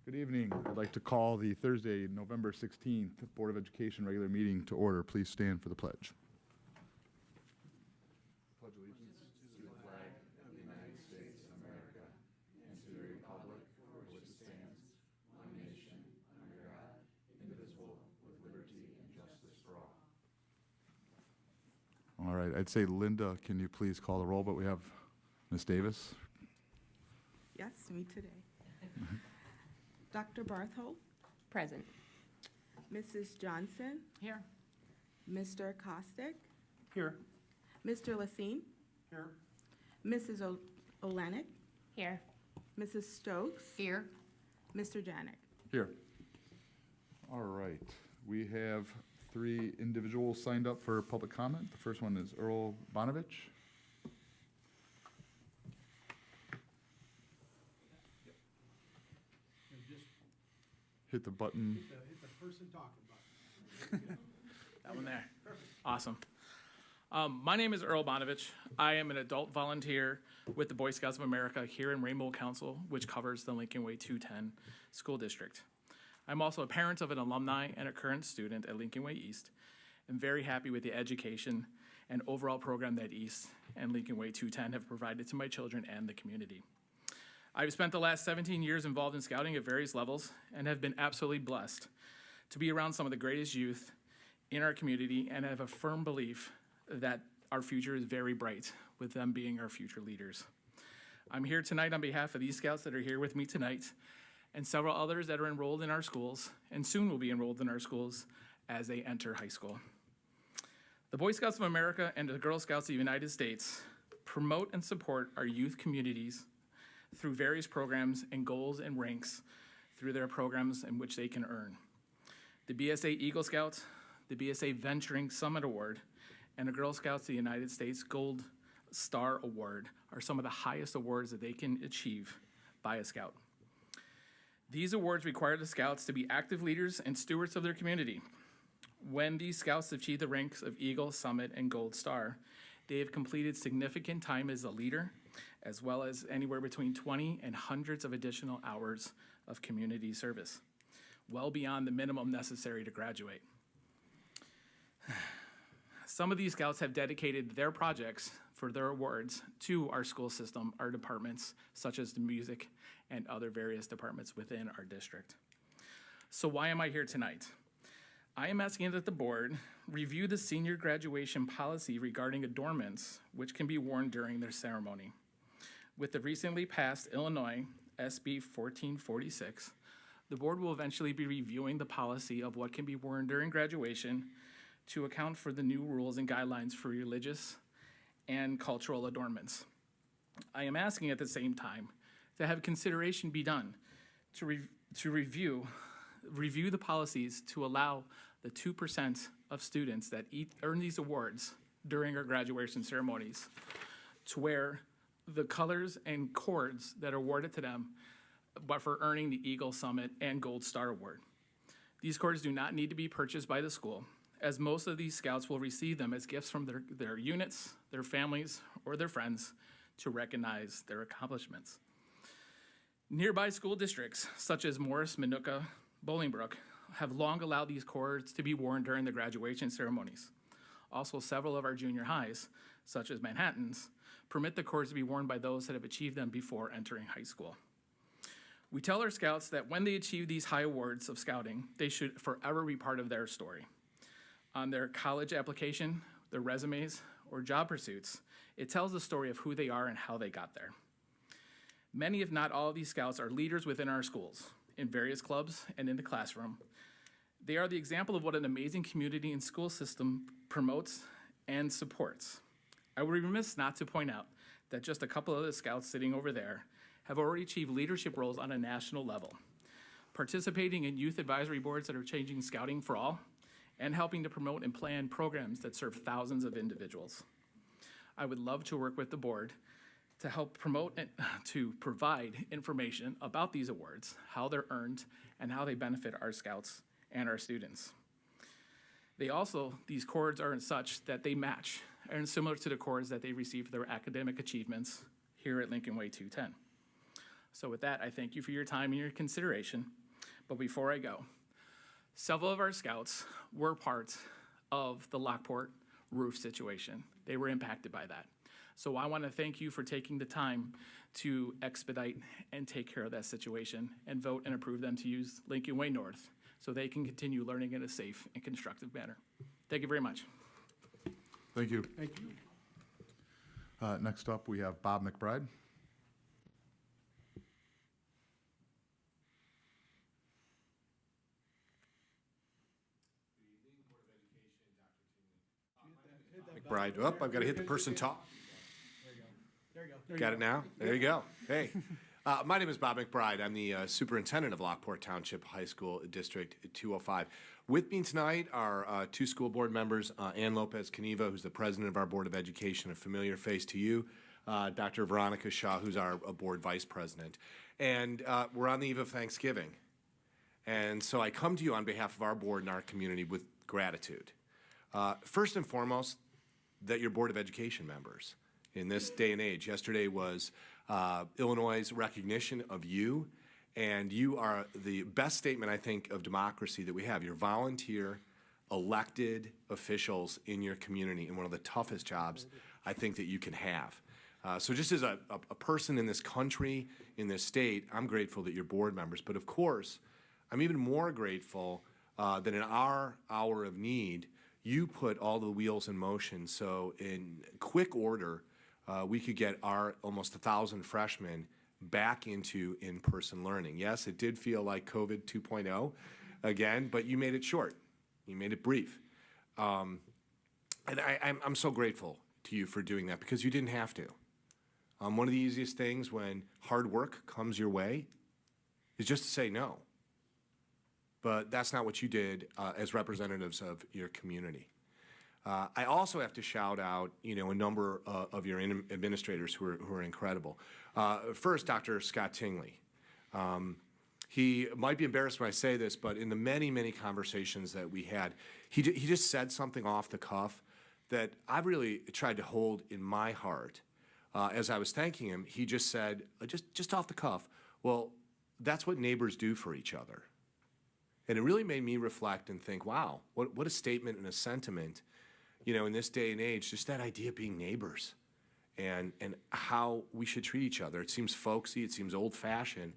Good evening. I'd like to call the Thursday, November 16th Board of Education regular meeting to order. Please stand for the pledge. Pledge allegiance to the flag of the United States of America and to the republic for which it stands, one nation, under God, indivisible, with liberty and justice for all. All right, I'd say, Linda, can you please call the roll? But we have Ms. Davis. Yes, me today. Dr. Barthold, Present. Mrs. Johnson, Here. Mr. Kostick, Here. Mr. Lacine, Here. Mrs. Olenek, Here. Mrs. Stokes, Here. Mr. Janik. Here. All right, we have 3 individuals signed up for public comment. The first one is Earl Bonovich. Hit the button. Hit the person talking button. That one there. Awesome. My name is Earl Bonovich. I am an adult volunteer with the Boy Scouts of America here in Rainbow Council, which covers the Lincoln Way 210 school district. I'm also a parent of an alumni and a current student at Lincoln Way East. I'm very happy with the education and overall program that East and Lincoln Way 210 have provided to my children and the community. I've spent the last 17 years involved in scouting at various levels and have been absolutely blessed to be around some of the greatest youth in our community and have a firm belief that our future is very bright with them being our future leaders. I'm here tonight on behalf of these scouts that are here with me tonight and several others that are enrolled in our schools and soon will be enrolled in our schools as they enter high school. The Boy Scouts of America and the Girl Scouts of the United States promote and support our youth communities through various programs and goals and ranks through their programs in which they can earn. The BSA Eagle Scout, the BSA Venturing Summit Award, and the Girl Scouts of the United States Gold Star Award are some of the highest awards that they can achieve by a scout. These awards require the scouts to be active leaders and stewards of their community. When these scouts achieve the ranks of Eagle, Summit, and Gold Star, they have completed significant time as a leader, as well as anywhere between 20 and hundreds of additional hours of community service, well beyond the minimum necessary to graduate. Some of these scouts have dedicated their projects for their awards to our school system, our departments, such as the music and other various departments within our district. So why am I here tonight? I am asking that the board review the senior graduation policy regarding adornments which can be worn during their ceremony. With the recently passed Illinois SB 1446, the board will eventually be reviewing the policy of what can be worn during graduation to account for the new rules and guidelines for religious and cultural adornments. I am asking at the same time to have consideration be done to review the policies to allow the 2% of students that earn these awards during our graduation ceremonies to wear the colors and cords that are awarded to them, but for earning the Eagle, Summit, and Gold Star Award. These cords do not need to be purchased by the school, as most of these scouts will receive them as gifts from their units, their families, or their friends to recognize their accomplishments. Nearby school districts, such as Morris, Minooka, Bolingbrook, have long allowed these cords to be worn during the graduation ceremonies. Also, several of our junior highs, such as Manhattan's, permit the cords to be worn by those that have achieved them before entering high school. We tell our scouts that when they achieve these high awards of scouting, they should forever be part of their story. On their college application, their resumes, or job pursuits, it tells the story of who they are and how they got there. Many, if not all, of these scouts are leaders within our schools, in various clubs and in the classroom. They are the example of what an amazing community and school system promotes and supports. I would be remiss not to point out that just a couple of the scouts sitting over there have already achieved leadership roles on a national level, participating in youth advisory boards that are changing scouting for all, and helping to promote and plan programs that serve thousands of individuals. I would love to work with the board to help promote and to provide information about these awards, how they're earned, and how they benefit our scouts and our students. These cords are such that they match and similar to the cords that they receive for their academic achievements here at Lincoln Way 210. So with that, I thank you for your time and your consideration. But before I go, several of our scouts were part of the Lockport roof situation. They were impacted by that. So I want to thank you for taking the time to expedite and take care of that situation and vote and approve them to use Lincoln Way North so they can continue learning in a safe and constructive manner. Thank you very much. Thank you. Thank you. Next up, we have Bob McBride. McBride, oh, I've got to hit the person top. There you go. Got it now? There you go. Hey. My name is Bob McBride. I'm the superintendent of Lockport Township High School District 205. With me tonight are two school board members, Ann Lopez-Caniva, who's the president of our Board of Education, a familiar face to you, Dr. Veronica Shaw, who's our board vice president. And we're on the eve of Thanksgiving. And so I come to you on behalf of our board and our community with gratitude. First and foremost, that you're Board of Education members. In this day and age, yesterday was Illinois' recognition of you, and you are the best statement, I think, of democracy that we have. You're volunteer, elected officials in your community in one of the toughest jobs I think that you can have. So just as a person in this country, in this state, I'm grateful that you're board members. But of course, I'm even more grateful that in our hour of need, you put all the wheels in motion. So in quick order, we could get our almost 1,000 freshmen back into in-person learning. Yes, it did feel like COVID 2.0 again, but you made it short. You made it brief. And I'm so grateful to you for doing that because you didn't have to. One of the easiest things when hard work comes your way is just to say no. But that's not what you did as representatives of your community. I also have to shout out, a number of your administrators who are incredible. First, Dr. Scott Tingley. He might be embarrassed when I say this, but in the many, many conversations that we had, he just said something off the cuff that I really tried to hold in my heart. As I was thanking him, he just said, just off the cuff, well, that's what neighbors do for each other. And it really made me reflect and think, wow, what a statement and a sentiment, in this day and age, just that idea of being neighbors and how we should treat each other. It seems folksy, it seems old-fashioned,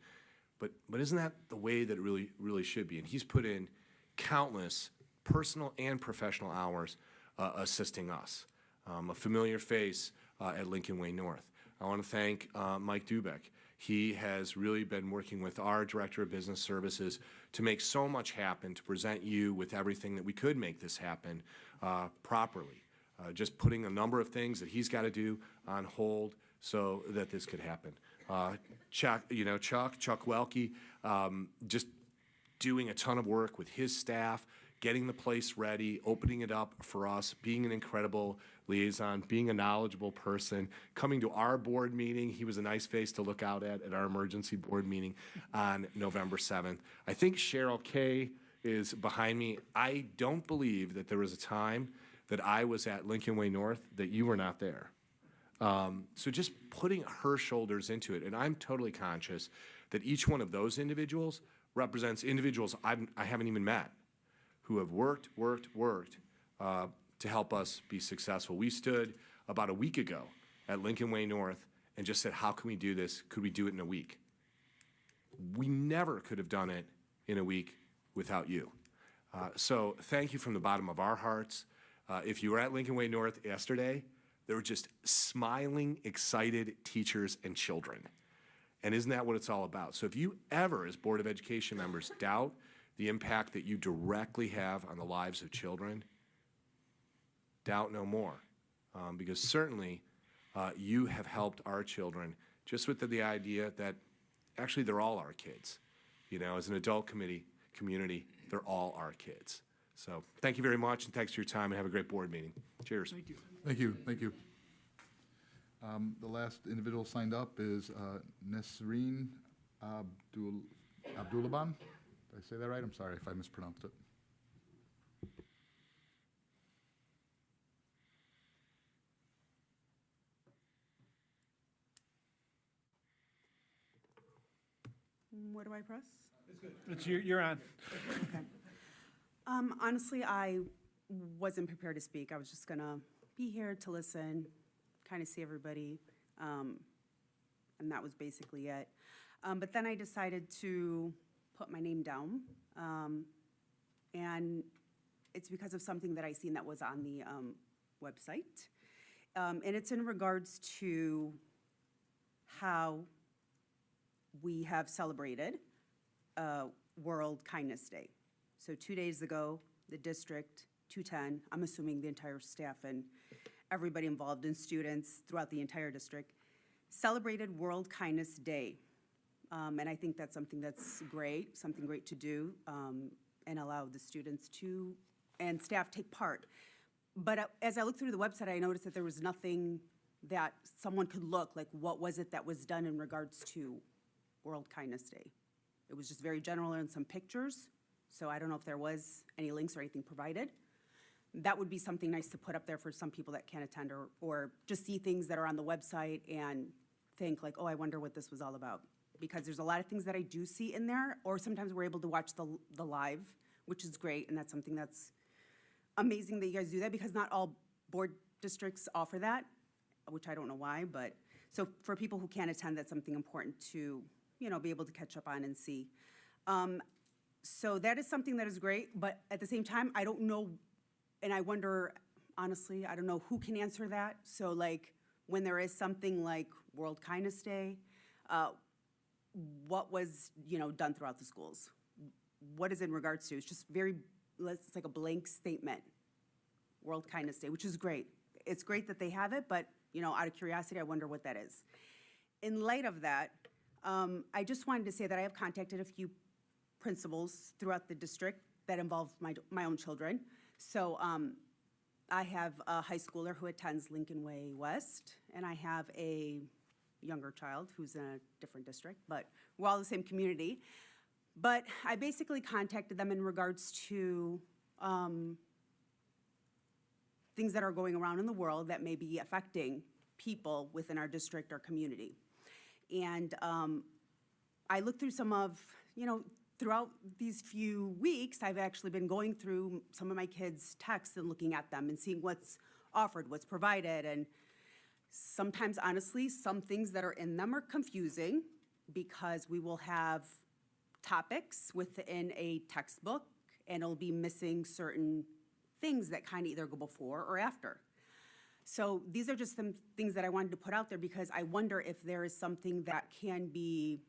but isn't that the way that it really should be? And he's put in countless personal and professional hours assisting us. A familiar face at Lincoln Way North. I want to thank Mike Dubek. He has really been working with our Director of Business Services to make so much happen, to present you with everything that we could make this happen properly. Just putting a number of things that he's got to do on hold so that this could happen. Chuck Welke, just doing a ton of work with his staff, getting the place ready, opening it up for us, being an incredible liaison, being a knowledgeable person, coming to our board meeting. He was a nice face to look out at our emergency board meeting on November 7th. I think Cheryl Kay is behind me. I don't believe that there was a time that I was at Lincoln Way North that you were not there. So just putting her shoulders into it, and I'm totally conscious that each one of those individuals represents individuals I haven't even met, who have worked to help us be successful. We stood about a week ago at Lincoln Way North and just said, how can we do this? Could we do it in a week? We never could have done it in a week without you. So thank you from the bottom of our hearts. If you were at Lincoln Way North yesterday, there were just smiling, excited teachers and children. And isn't that what it's all about? So if you ever, as Board of Education members, doubt the impact that you directly have on the lives of children, doubt no more. Because certainly you have helped our children just with the idea that actually they're all our kids. As an adult community, they're all our kids. So thank you very much, and thanks for your time, and have a great board meeting. Cheers. Thank you. Thank you. Thank you. The last individual signed up is Nesreen Abdulaban. Did I say that right? I'm sorry if I mispronounced it. What do I press? You're on. Honestly, I wasn't prepared to speak. I was just gonna be here to listen, kind of see everybody, and that was basically it. But then I decided to put my name down, and it's because of something that I seen that was on the website. And it's in regards to how we have celebrated World Kindness Day. So 2 days ago, the District 210, I'm assuming the entire staff and everybody involved and students throughout the entire district, celebrated World Kindness Day. And I think that's something something great to do, and allow the students to, and staff take part. But as I looked through the website, I noticed that there was nothing that someone could look, like what was it that was done in regards to World Kindness Day? It was just very general and some pictures, so I don't know if there was any links or anything provided. That would be something nice to put up there for some people that can't attend, or just see things that are on the website and think like, oh, I wonder what this was all about. Because there's a lot of things that I do see in there, or sometimes we're able to watch the live, which is great, and that's something that's amazing that you guys do that, because not all board districts offer that, which I don't know why, but, so for people who can't attend, that's something important to, be able to catch up on and see. So that is something that is great, but at the same time, I don't know, and I wonder, honestly, I don't know who can answer that. So like, when there is something like World Kindness Day, what was, done throughout the schools? What is in regards to? It's just it's like a blank statement. World Kindness Day, which is great. It's great that they have it, but, out of curiosity, I wonder what that is. In light of that, I just wanted to say that I have contacted a few principals throughout the district that involve my own children. So I have a high schooler who attends Lincoln Way West, and I have a younger child who's in a different district, but we're all the same community. But I basically contacted them in regards to things that are going around in the world that may be affecting people within our district or community. And I looked through some of, throughout these few weeks, I've actually been going through some of my kids' texts and looking at them and seeing what's offered, what's provided, and sometimes, honestly, some things that are in them are confusing, because we will have topics within a textbook, and it'll be missing certain things that kind of either go before or after. So these are just some things that I wanted to put out there, because I wonder if there is something that can be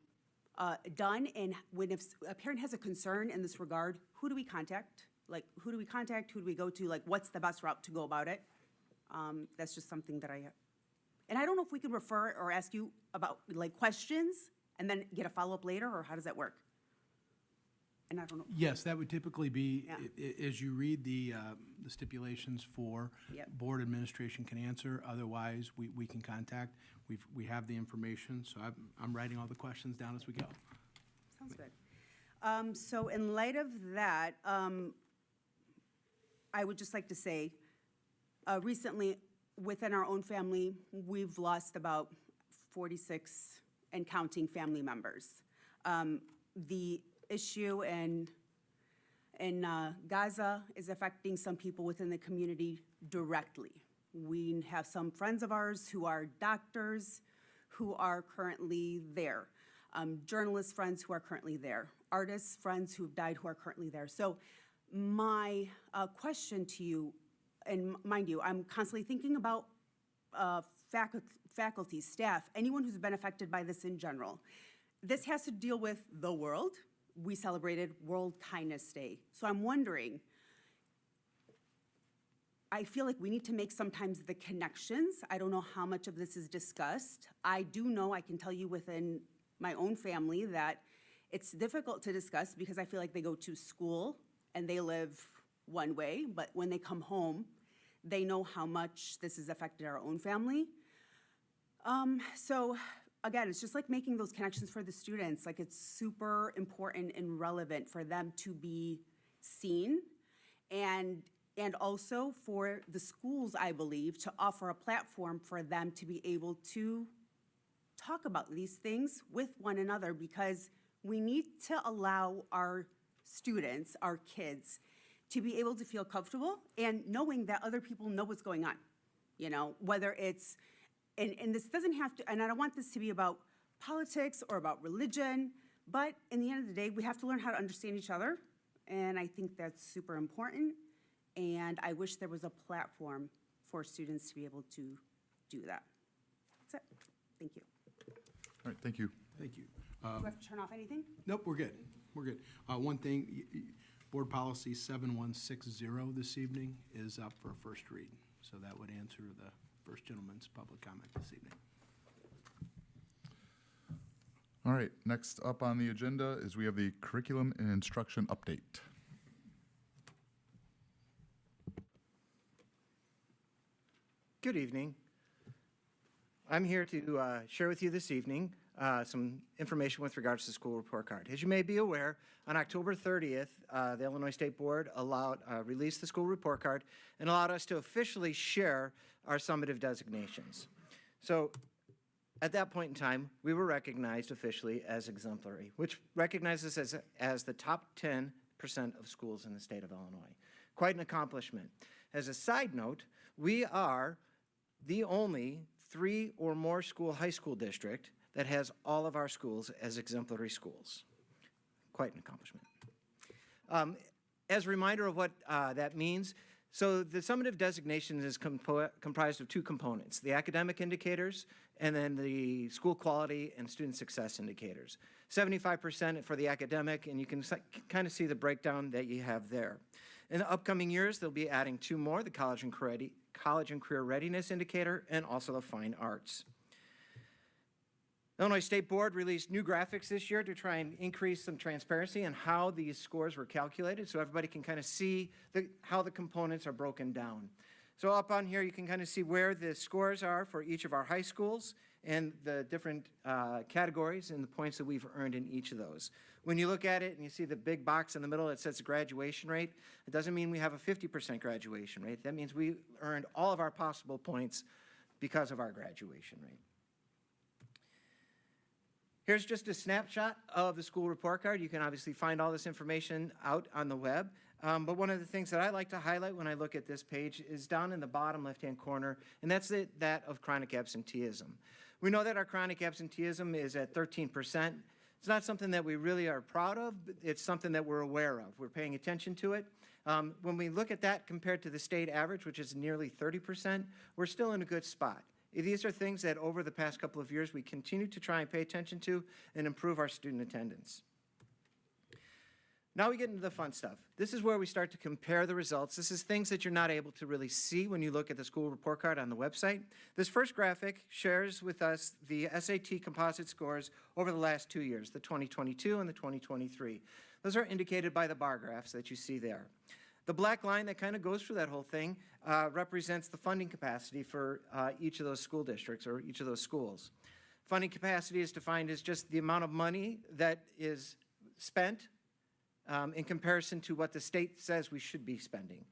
done, and if a parent has a concern in this regard, who do we contact? Like, who do we contact? Who do we go to? Like, what's the best route to go about it? That's just something that and I don't know if we can refer or ask you about, like, questions and then get a follow-up later, or how does that work? And I don't know. Yes, that would typically be, Yeah. as you read the stipulations for, Yep. board administration can answer. Otherwise, we can contact. We have the information, so I'm writing all the questions down as we go. Sounds good. So in light of that, I would just like to say, recently, within our own family, we've lost about 46 and counting family members. The issue in Gaza is affecting some people within the community directly. We have some friends of ours who are doctors who are currently there, journalist friends who are currently there, artists friends who've died who are currently there. So my question to you, and mind you, I'm constantly thinking about faculty, staff, anyone who's been affected by this in general. This has to deal with the world. We celebrated World Kindness Day. So I'm wondering, I feel like we need to make sometimes the connections. I don't know how much of this is discussed. I do know, I can tell you within my own family that it's difficult to discuss, because I feel like they go to school and they live one way, but when they come home, they know how much this has affected our own family. So again, it's just like making those connections for the students. Like, it's super important and relevant for them to be seen, and also for the schools, I believe, to offer a platform for them to be able to talk about these things with one another, because We need to allow our students, our kids, to be able to feel comfortable and knowing that other people know what's going on. You know, whether it's, and this doesn't have to, and I don't want this to be about politics or about religion, but in the end of the day, we have to learn how to understand each other. And I think that's super important. And I wish there was a platform for students to be able to do that. That's it. Thank you. All right, thank you. Thank you. Do I have to turn off anything? Nope, we're good. We're good. One thing, Board Policy 7160 this evening is up for a first read. So that would answer the first gentleman's public comment this evening. All right, next up on the agenda is we have the curriculum and instruction update. Good evening. I'm here to share with you this evening some information with regards to the school report card. As you may be aware, on October 30th, the Illinois State Board released the school report card and allowed us to officially share our summative designations. So at that point in time, we were recognized officially as exemplary, which recognizes us as the top 10% of schools in the state of Illinois. Quite an accomplishment. As a side note, we are the only 3 or more school high school district that has all of our schools as exemplary schools. Quite an accomplishment. As a reminder of what that means, so the summative designation is comprised of 2 components, the academic indicators and then the school quality and student success indicators. 75% for the academic, and you can kind of see the breakdown that you have there. In the upcoming years, they'll be adding 2 more, the college and career readiness indicator and also the fine arts. Illinois State Board released new graphics this year to try and increase some transparency on how these scores were calculated so everybody can kind of see how the components are broken down. So up on here, you can kind of see where the scores are for each of our high schools and the different categories and the points that we've earned in each of those. When you look at it and you see the big box in the middle that says graduation rate, it doesn't mean we have a 50% graduation rate. That means we earned all of our possible points because of our graduation rate. Here's just a snapshot of the school report card. You can obviously find all this information out on the web. But one of the things that I like to highlight when I look at this page is down in the bottom left-hand corner, and that's that of chronic absenteeism. We know that our chronic absenteeism is at 13%. It's not something that we really are proud of, but it's something that we're aware of. We're paying attention to it. When we look at that compared to the state average, which is nearly 30%, we're still in a good spot. These are things that over the past couple of years we continue to try and pay attention to and improve our student attendance. Now we get into the fun stuff. This is where we start to compare the results. This is things that you're not able to really see when you look at the school report card on the website. This first graphic shares with us the SAT composite scores over the last 2 years, the 2022 and the 2023. Those are indicated by the bar graphs that you see there. The black line that kind of goes through that whole thing represents the funding capacity for each of those school districts or each of those schools. Funding capacity is defined as just the amount of money that is spent in comparison to what the state says we should be spending.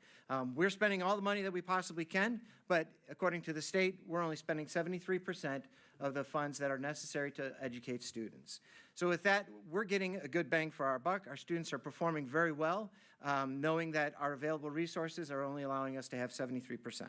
We're spending all the money that we possibly can, but according to the state, we're only spending 73% of the funds that are necessary to educate students. So with that, we're getting a good bang for our buck. Our students are performing very well, knowing that our available resources are only allowing us to have 73%.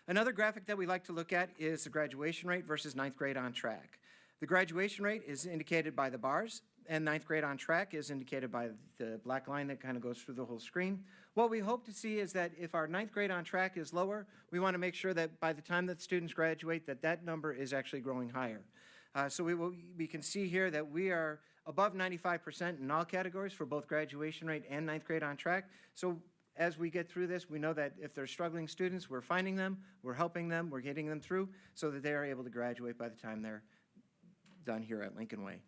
Another graphic that we like to look at is the graduation rate versus 9th grade on track. The graduation rate is indicated by the bars, and 9th grade on track is indicated by the black line that kind of goes through the whole screen. What we hope to see is that if our 9th grade on track is lower, we want to make sure that by the time that students graduate, that number is actually growing higher. So we can see here that we are above 95% in all categories for both graduation rate and 9th grade on track. So as we get through this, we know that if they're struggling students, we're finding them, we're helping them, we're getting them through so that they are able to graduate by the time they're done here at Lincoln Way.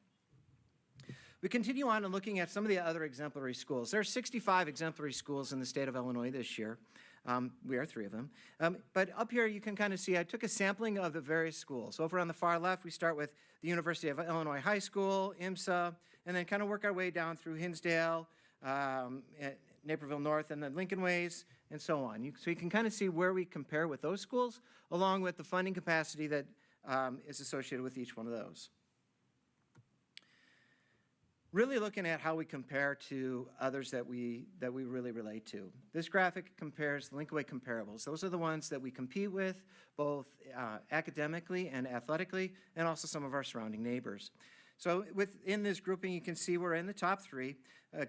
We continue on and looking at some of the other exemplary schools. There are 65 exemplary schools in the state of Illinois this year. We are 3 of them. But up here you can kind of see I took a sampling of the various schools. Over on the far left, we start with the University of Illinois High School, IMSA, and then kind of work our way down through Hinsdale, Naperville North, and then Lincoln Ways, and so on. So you can kind of see where we compare with those schools, along with the funding capacity that is associated with each one of those. really looking at how we compare to others that we really relate to. This graphic compares Lincoln Way comparables. Those are the ones that we compete with, both academically and athletically, and also some of our surrounding neighbors. So within this grouping, you can see we're in the top three.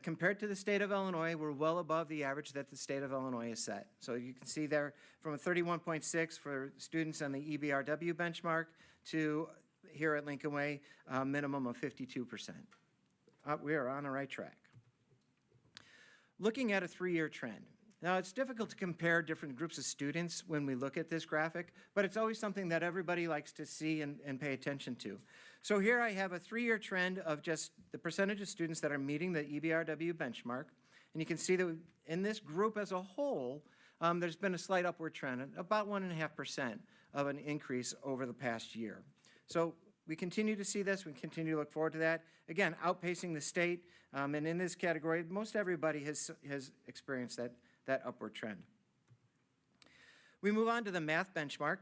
Compared to the state of Illinois, we're well above the average that the state of Illinois has set. So you can see there from a 31.6 for students on the EBRW benchmark to here at Lincoln Way, a minimum of 52%. We are on the right track. Looking at a 3-year trend. Now, it's difficult to compare different groups of students when we look at this graphic, but it's always something that everybody likes to see and pay attention to. So here I have a 3-year trend of just the percentage of students that are meeting the EBRW benchmark. And you can see that in this group as a whole, there's been a slight upward trend, about 1.5% of an increase over the past year. So we continue to see this. We continue to look forward to that. Again, outpacing the state. And in this category, most everybody has experienced that upward trend. We move on to the math benchmark.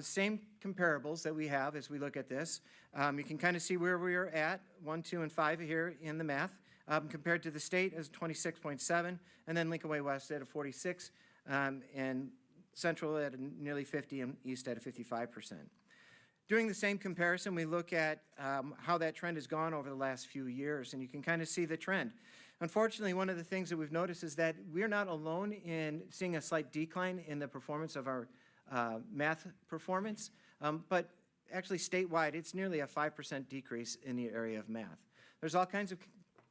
Same comparables that we have as we look at this. You can kind of see where we are at, 1, 2, and 5 here in the math, compared to the state as 26.7, and then Lincoln Way West at a 46, and Central at nearly 50, and East at a 55%. Doing the same comparison, we look at how that trend has gone over the last few years, and you can kind of see the trend. Unfortunately, one of the things that we've noticed is that we're not alone in seeing a slight decline in the performance of our math performance, but actually statewide, it's nearly a 5% decrease in the area of math. There's all kinds of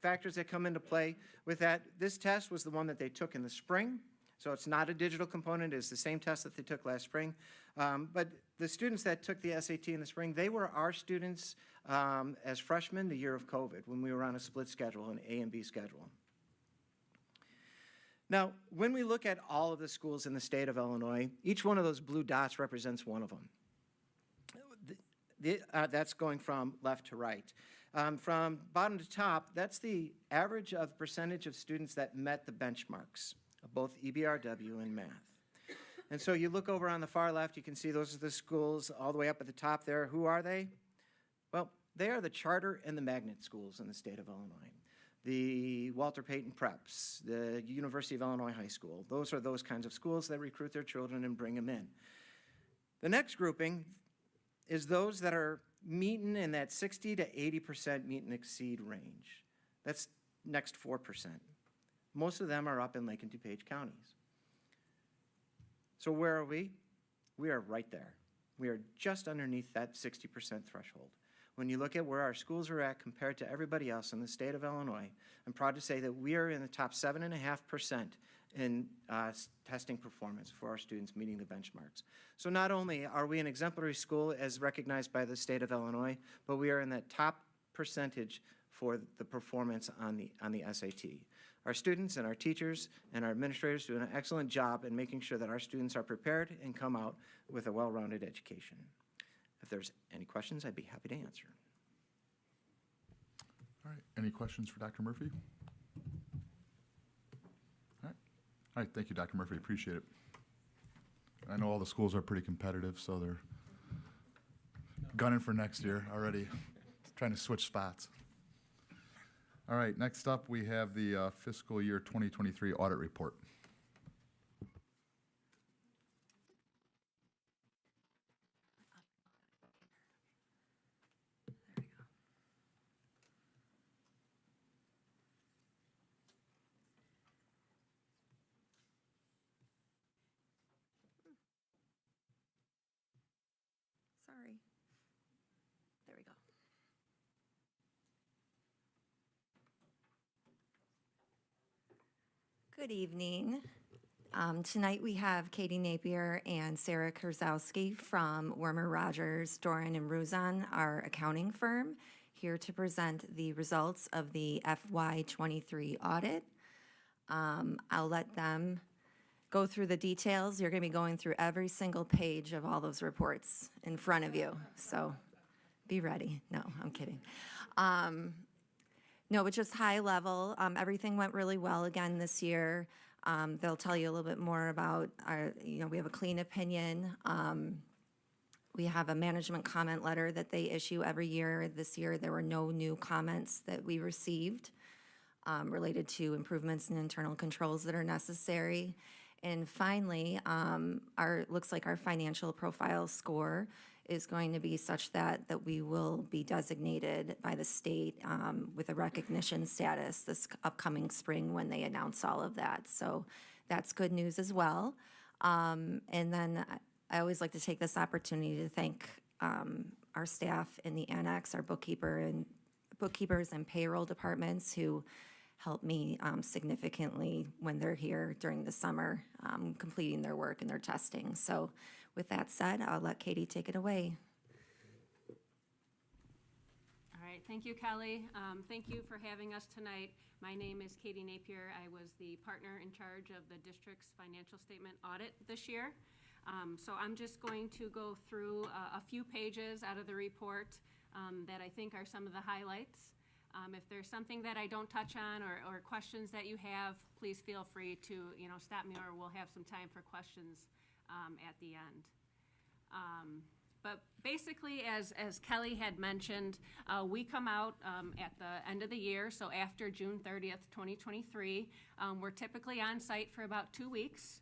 factors that come into play with that. This test was the one that they took in the spring, so it's not a digital component. It's the same test that they took last spring. But the students that took the SAT in the spring, they were our students as freshmen the year of COVID when we were on a split schedule, an A and B schedule. Now, when we look at all of the schools in the state of Illinois, each one of those blue dots represents one of them. That's going from left to right. From bottom to top, that's the average of percentage of students that met the benchmarks of both EBRW and math. And so you look over on the far left, you can see those are the schools all the way up at the top there. Who are they? Well, they are the charter and the magnet schools in the state of Illinois. The Walter Payton Preps, the University of Illinois High School. Those are those kinds of schools that recruit their children and bring them in. The next grouping is those that are meeting in that 60 to 80% meet and exceed range. That's next 4%. Most of them are up in Lake and DuPage counties. So where are we? We are right there. We are just underneath that 60% threshold. When you look at where our schools are at compared to everybody else in the state of Illinois, I'm proud to say that we are in the top 7.5% in testing performance for our students meeting the benchmarks. So not only are we an exemplary school as recognized by the state of Illinois, but we are in that top percentage for the performance on the SAT. Our students and our teachers and our administrators do an excellent job in making sure that our students are prepared and come out with a well-rounded education. If there's any questions, I'd be happy to answer. All right, any questions for Dr. Murphy? All right, thank you, Dr. Murphy, appreciate it. I know all the schools are pretty competitive, so they're gunning for next year already, trying to switch spots. All right, next up, we have the fiscal year 2023 audit report. Sorry. There we go. Good evening. Tonight we have Katie Napier and Sarah Kurzowski from Wormer Rogers, Doran and Ruzon, our accounting firm, here to present the results of the FY23 audit. I'll let them go through the details. You're going to be going through every single page of all those reports in front of you, so be ready. No, I'm kidding. No, but just high level, everything went really well again this year. They'll tell you a little bit more about our, we have a clean opinion We have a management comment letter that they issue every year. This year, there were no new comments that we received related to improvements in internal controls that are necessary. And finally, looks like our financial profile score is going to be such that we will be designated by the state with a recognition status this upcoming spring when they announce all of that. So that's good news as well. And then I always like to take this opportunity to thank our staff in the annex, our bookkeepers and payroll departments who help me significantly when they're here during the summer, completing their work and their testing. So with that said, I'll let Katie take it away. All right, thank you, Kelly. Thank you for having us tonight. My name is Katie Napier. I was the partner in charge of the district's financial statement audit this year. So I'm just going to go through a few pages out of the report that I think are some of the highlights. If there's something that I don't touch on or questions that you have, please feel free to stop me, or we'll have some time for questions at the end. But basically, as Kelly had mentioned, we come out at the end of the year, so after June 30th, 2023. We're typically on site for about 2 weeks.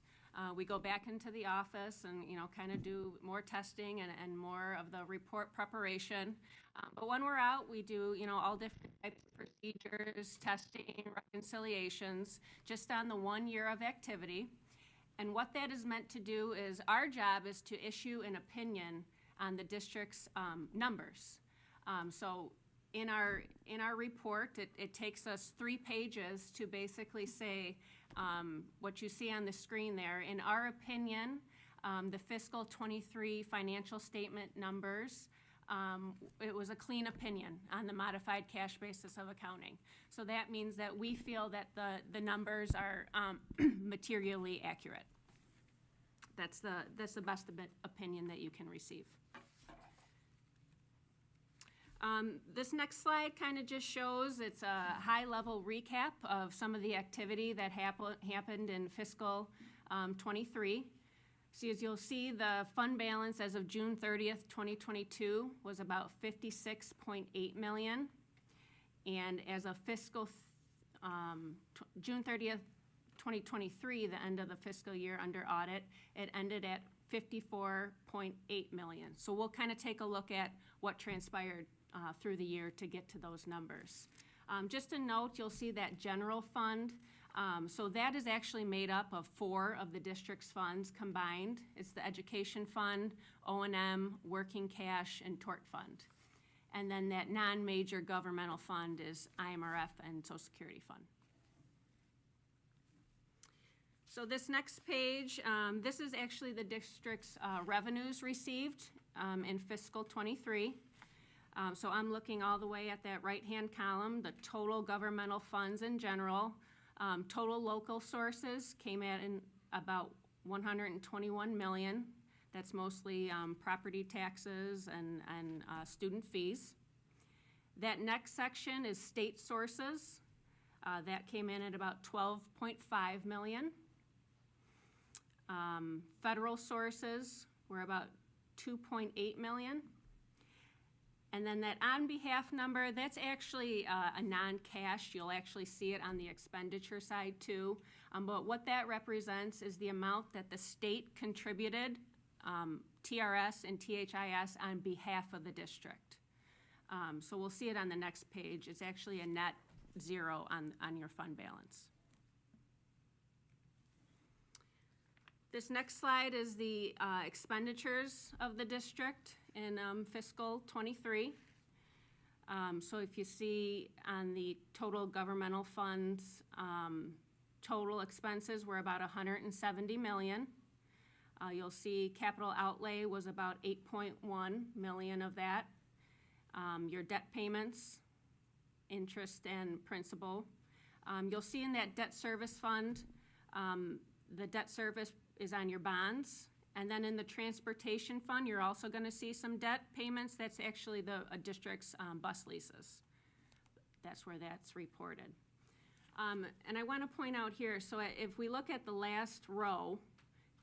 We go back into the office and kind of do more testing and more of the report preparation. But when we're out, we do all different types of procedures, testing, reconciliations, just on the 1 year of activity. And what that is meant to do is our job is to issue an opinion on the district's numbers. So in our report, it takes us 3 pages to basically say what you see on the screen there. In our opinion, the fiscal 23 financial statement numbers, it was a clean opinion on the modified cash basis of accounting. So that means that we feel that the numbers are materially accurate. That's the best opinion that you can receive. This next slide kind of just shows, it's a high-level recap of some of the activity that happened in fiscal 23. So as you'll see, the fund balance as of June 30th, 2022 was about $56.8 million. And as of fiscal June 30th, 2023, the end of the fiscal year under audit, it ended at $54.8 million. So we'll kind of take a look at what transpired through the year to get to those numbers. Just a note, you'll see that general fund. So that is actually made up of 4 of the district's funds combined. It's the education fund, O&M, working cash, and tort fund. And then that non-major governmental fund is IMRF and Social Security fund. So this next page, this is actually the district's revenues received in fiscal 23. So I'm looking all the way at that right-hand column, the total governmental funds in general. Total local sources came in about $121 million. That's mostly property taxes and student fees. That next section is state sources. That came in at about $12.5 million. Federal sources were about $2.8 million. And then that on behalf number, that's actually a non-cash. You'll actually see it on the expenditure side too. But what that represents is the amount that the state contributed, TRS and THIS, on behalf of the district. So we'll see it on the next page. It's actually a net zero on your fund balance. This next slide is the expenditures of the district in fiscal 23. So if you see on the total governmental funds, total expenses were about $170 million. You'll see capital outlay was about $8.1 million of that. Your debt payments, interest and principal. You'll see in that debt service fund, the debt service is on your bonds. And then in the transportation fund, you're also going to see some debt payments. That's actually the district's bus leases. That's where that's reported. And I want to point out here, so if we look at the last row,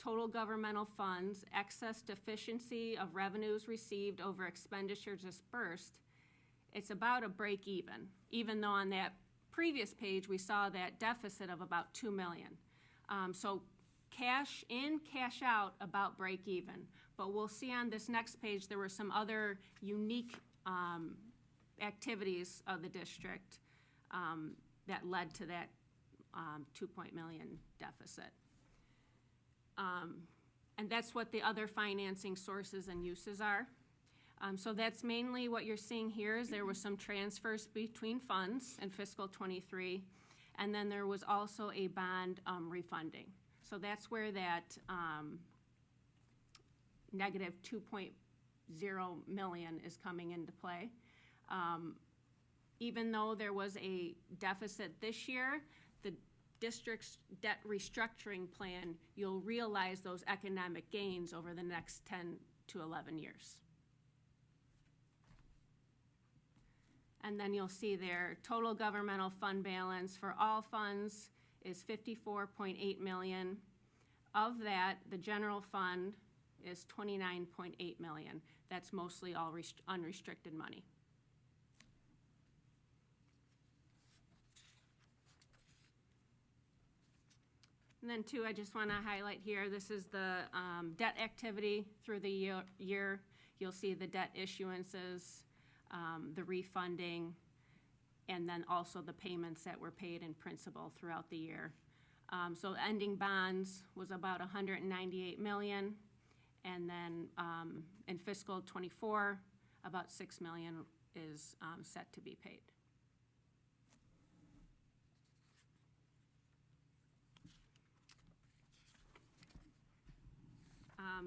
total governmental funds, excess deficiency of revenues received over expenditures dispersed, it's about a break even though on that previous page, we saw that deficit of about 2 million. So cash in, cash out, about break even. But we'll see on this next page, there were some other unique activities of the district that led to that 2 million deficit. And that's what the other financing sources and uses are. So that's mainly what you're seeing here is there was some transfers between funds in fiscal '23, and then there was also a bond refunding. So that's where that negative 2.0 million is coming into play. Even though there was a deficit this year, the district's debt restructuring plan, you'll realize those economic gains over the next 10 to 11 years. And then you'll see their total governmental fund balance for all funds is 54.8 million. Of that, the general fund is 29.8 million. That's mostly all unrestricted money. And then too, I just want to highlight here, this is the debt activity through the year. You'll see the debt issuances, the refunding, and then also the payments that were paid in principal throughout the year. So ending bonds was about 198 million, and then in fiscal '24, about 6 million is set to be paid.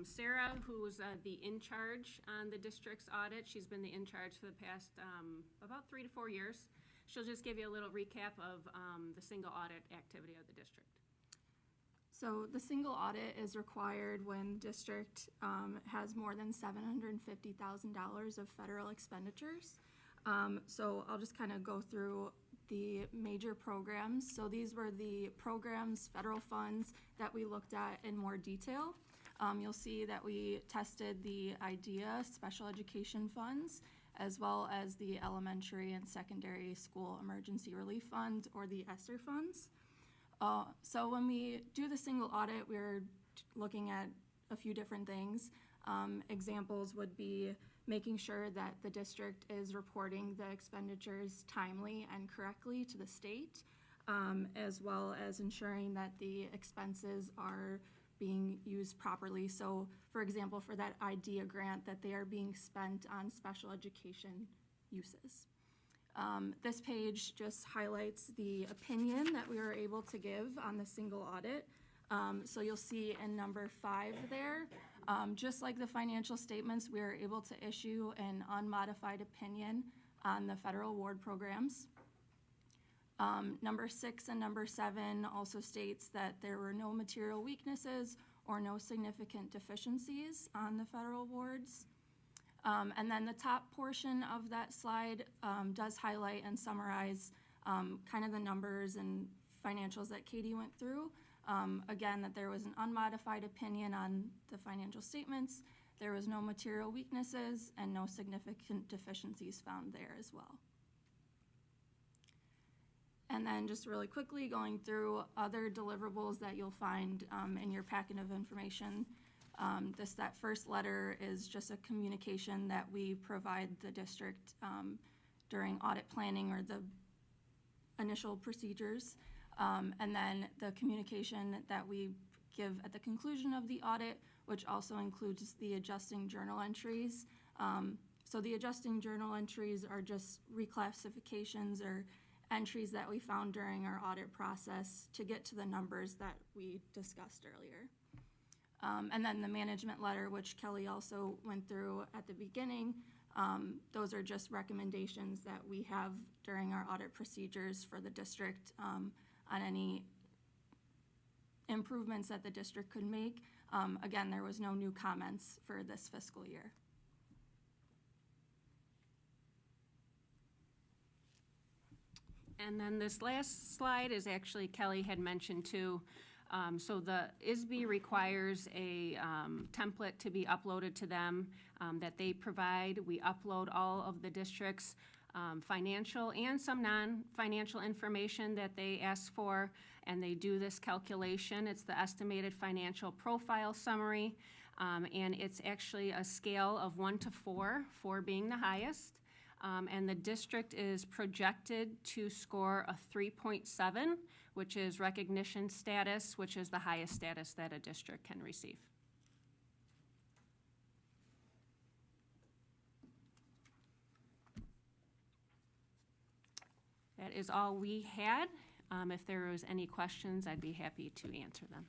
Sarah, who's the in-charge on the district's audit, she's been the in-charge for the past about 3 to 4 years. She'll just give you a little recap of the single audit activity of the district. So the single audit is required when district has more than $750,000 of federal expenditures. So I'll just kind of go through the major programs. So these were the programs, federal funds that we looked at in more detail. You'll see that we tested the IDEA special education funds, as well as the elementary and secondary school emergency relief fund, or the ESSER funds. So when we do the single audit, we're looking at a few different things. Examples would be making sure that the district is reporting the expenditures timely and correctly to the state, as well as ensuring that the expenses are being used properly. So, for example, for that IDEA grant, that they are being spent on special education uses. This page just highlights the opinion that we were able to give on the single audit. So you'll see in number 5 there, just like the financial statements, we are able to issue an unmodified opinion on the federal award programs. Number 6 and number 7 also states that there were no material weaknesses or no significant deficiencies on the federal awards. And then the top portion of that slide does highlight and summarize kind of the numbers and financials that Katie went through. Again, that there was an unmodified opinion on the financial statements, there was no material weaknesses, and no significant deficiencies found there as well. And then just really quickly going through other deliverables that you'll find in your packet of information. That first letter is just a communication that we provide the district during audit planning or the initial procedures. And then the communication that we give at the conclusion of the audit, which also includes the adjusting journal entries. So the adjusting journal entries are just reclassifications or entries that we found during our audit process to get to the numbers that we discussed earlier. And then the management letter, which Kelly also went through at the beginning, those are just recommendations that we have during our audit procedures for the district on any improvements that the district could make. Again, there was no new comments for this fiscal year. And then this last slide is actually Kelly had mentioned too. So the ISB requires a template to be uploaded to them that they provide. We upload all of the district's financial and some non-financial information that they ask for, and they do this calculation. It's the estimated financial profile summary, and it's actually a scale of 1 to 4, 4 being the highest. And the district is projected to score a 3.7, which is recognition status, which is the highest status that a district can receive. That is all we had. If there was any questions, I'd be happy to answer them.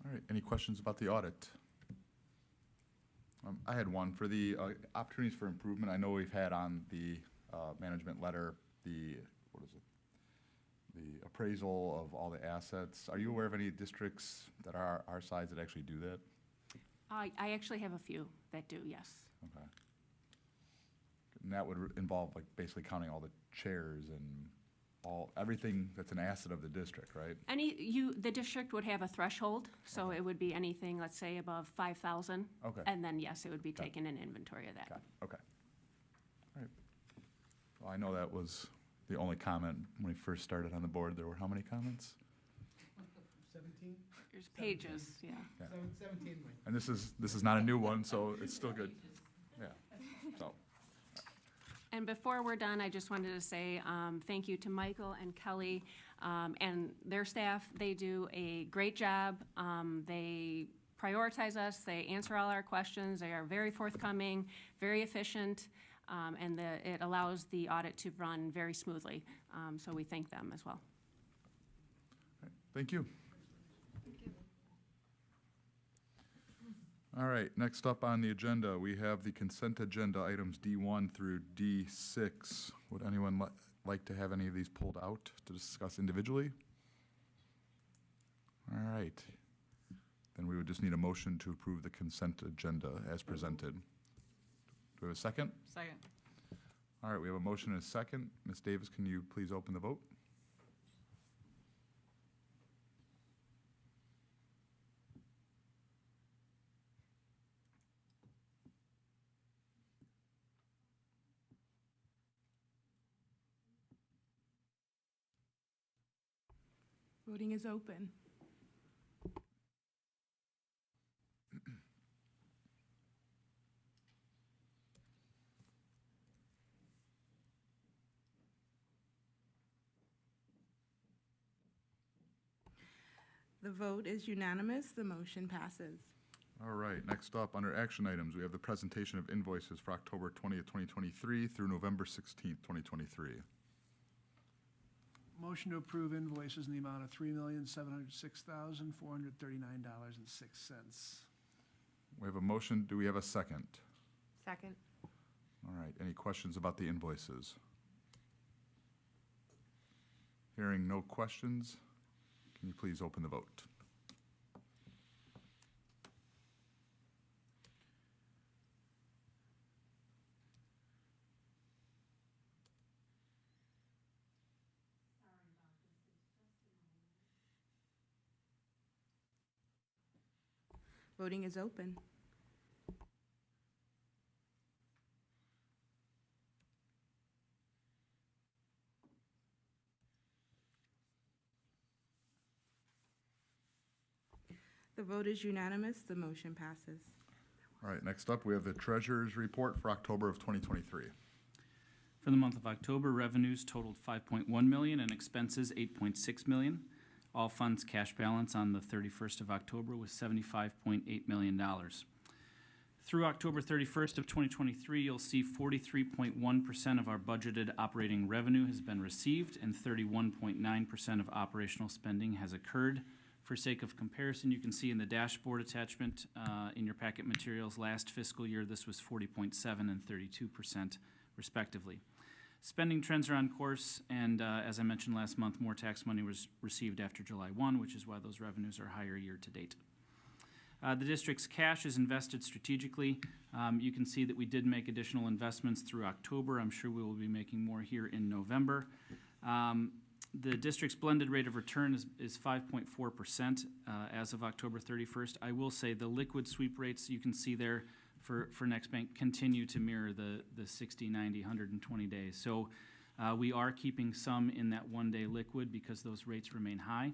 All right, any questions about the audit? I had one. For the opportunities for improvement, I know we've had on the management letter, the appraisal of all the assets. Are you aware of any districts that are our size that actually do that? I actually have a few that do, yes. Okay. And that would involve like basically counting all the chairs and everything that's an asset of the district, right? The district would have a threshold, so it would be anything, let's say, above 5,000. Okay. And then, yes, it would be taken in inventory of that. Got it. Okay. All right. Well, I know that was the only comment when we first started on the board. There were how many comments? 17? There's pages, yeah. 17. And this is not a new one, so it's still good. Yeah. So. And before we're done, I just wanted to say thank you to Michael and Kelly and their staff. They do a great job. They prioritize us. They answer all our questions. They are very forthcoming, very efficient, and it allows the audit to run very smoothly. So we thank them as well. Thank you. All right, next up on the agenda, we have the consent agenda items D1 through D6. Would anyone like to have any of these pulled out to discuss individually? All right. Then we would just need a motion to approve the consent agenda as presented. Do we have a second? Second. All right, we have a motion and a second. Ms. Davis, can you please open the vote? Voting is open. The vote is unanimous. The motion passes. All right, next up, under action items, we have the presentation of invoices for October 20th, 2023 through November 16th, 2023. Motion to approve invoices in the amount of $3,706,439.06. We have a motion. Do we have a second? Second. All right, any questions about the invoices? Hearing no questions, can you please open the vote? Voting is open. The vote is unanimous. The motion passes. All right, next up, we have the treasurer's report for October of 2023. For the month of October, revenues totaled $5.1 million and expenses $8.6 million. All funds cash balance on the 31st of October was $75.8 million. Through October 31st of 2023, you'll see 43.1% of our budgeted operating revenue has been received and 31.9% of operational spending has occurred. For sake of comparison, you can see in the dashboard attachment in your packet materials, last fiscal year, this was 40.7 and 32% respectively. Spending trends are on course, and as I mentioned last month, more tax money was received after July 1, which is why those revenues are higher year to date. The district's cash is invested strategically. You can see that we did make additional investments through October. I'm sure we will be making more here in November. The district's blended rate of return is 5.4% as of October 31st. I will say the liquid sweep rates you can see there for Next Bank continue to mirror the 60, 90, 120 days. So we are keeping some in that one-day liquid because those rates remain high.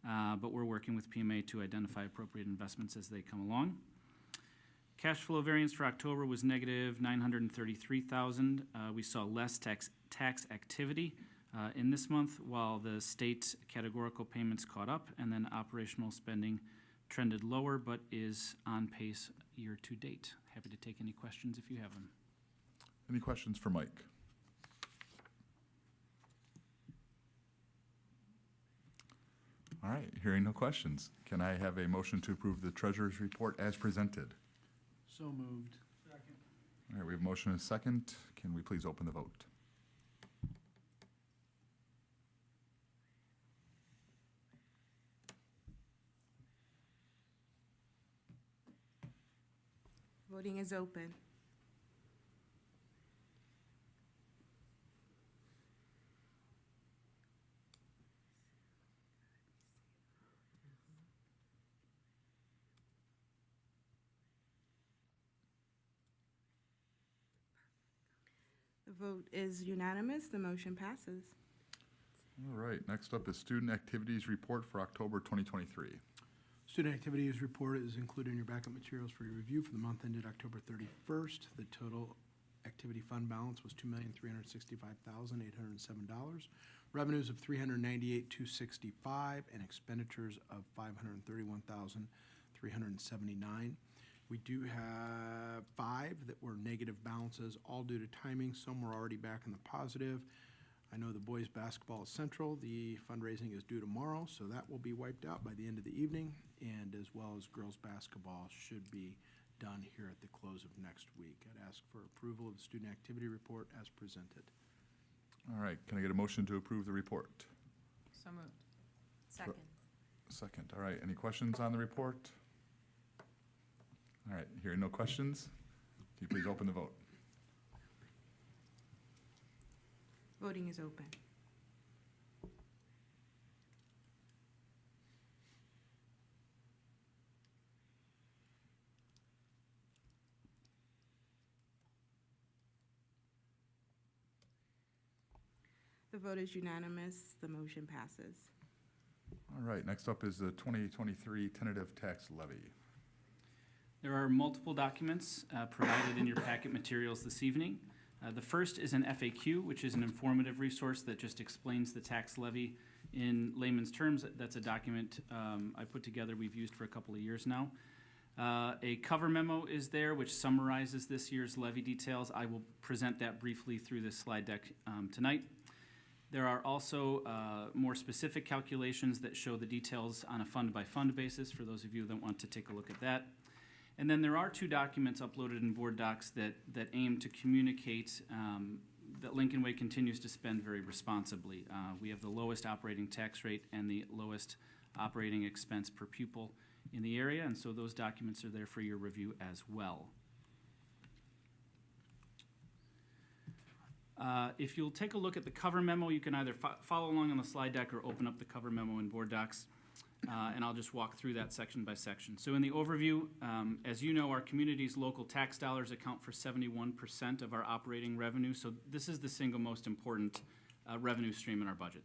But we're working with PMA to identify appropriate investments as they come along. Cash flow variance for October was negative $933,000. We saw less tax activity in this month, while the state categorical payments caught up, and then operational spending trended lower, but is on pace year to date. Happy to take any questions if you have them. Any questions for Mike? All right, hearing no questions. Can I have a motion to approve the treasurer's report as presented? So moved. All right, we have a motion and a second. Can we please open the vote? Voting is open. The vote is unanimous. The motion passes. All right, next up is student activities report for October 2023. Student activities report is included in your backup materials for your review for the month ended October 31st. The total activity fund balance was $2,365,807. Revenues of $398,265 and expenditures of $531,379. We do have 5 that were negative balances, all due to timing. Some were already back in the positive. I know the boys' basketball is central. The fundraising is due tomorrow, so that will be wiped out by the end of the evening, and as well as girls' basketball should be done here at the close of next week. I'd ask for approval of the student activity report as presented. All right, can I get a motion to approve the report? So moved. Second. Second, all right, any questions on the report? All right, hearing no questions, can you please open the vote? Voting is open. The vote is unanimous. The motion passes. All right, next up is the 2023 tentative tax levy. There are multiple documents provided in your packet materials this evening. The first is an FAQ, which is an informative resource that just explains the tax levy in layman's terms. That's a document I put together, we've used for a couple of years now. A cover memo is there, which summarizes this year's levy details. I will present that briefly through this slide deck tonight. There are also more specific calculations that show the details on a fund-by-fund basis for those of you that want to take a look at that. And then there are 2 documents uploaded in board docs that aim to communicate that Lincoln Way continues to spend very responsibly. We have the lowest operating tax rate and the lowest operating expense per pupil in the area, and so those documents are there for your review as well. If you'll take a look at the cover memo, you can either follow along on the slide deck or open up the cover memo in board docs. And I'll just walk through that section by section. So in the overview, as you know, our community's local tax dollars account for 71% of our operating revenue. So this is the single most important revenue stream in our budget.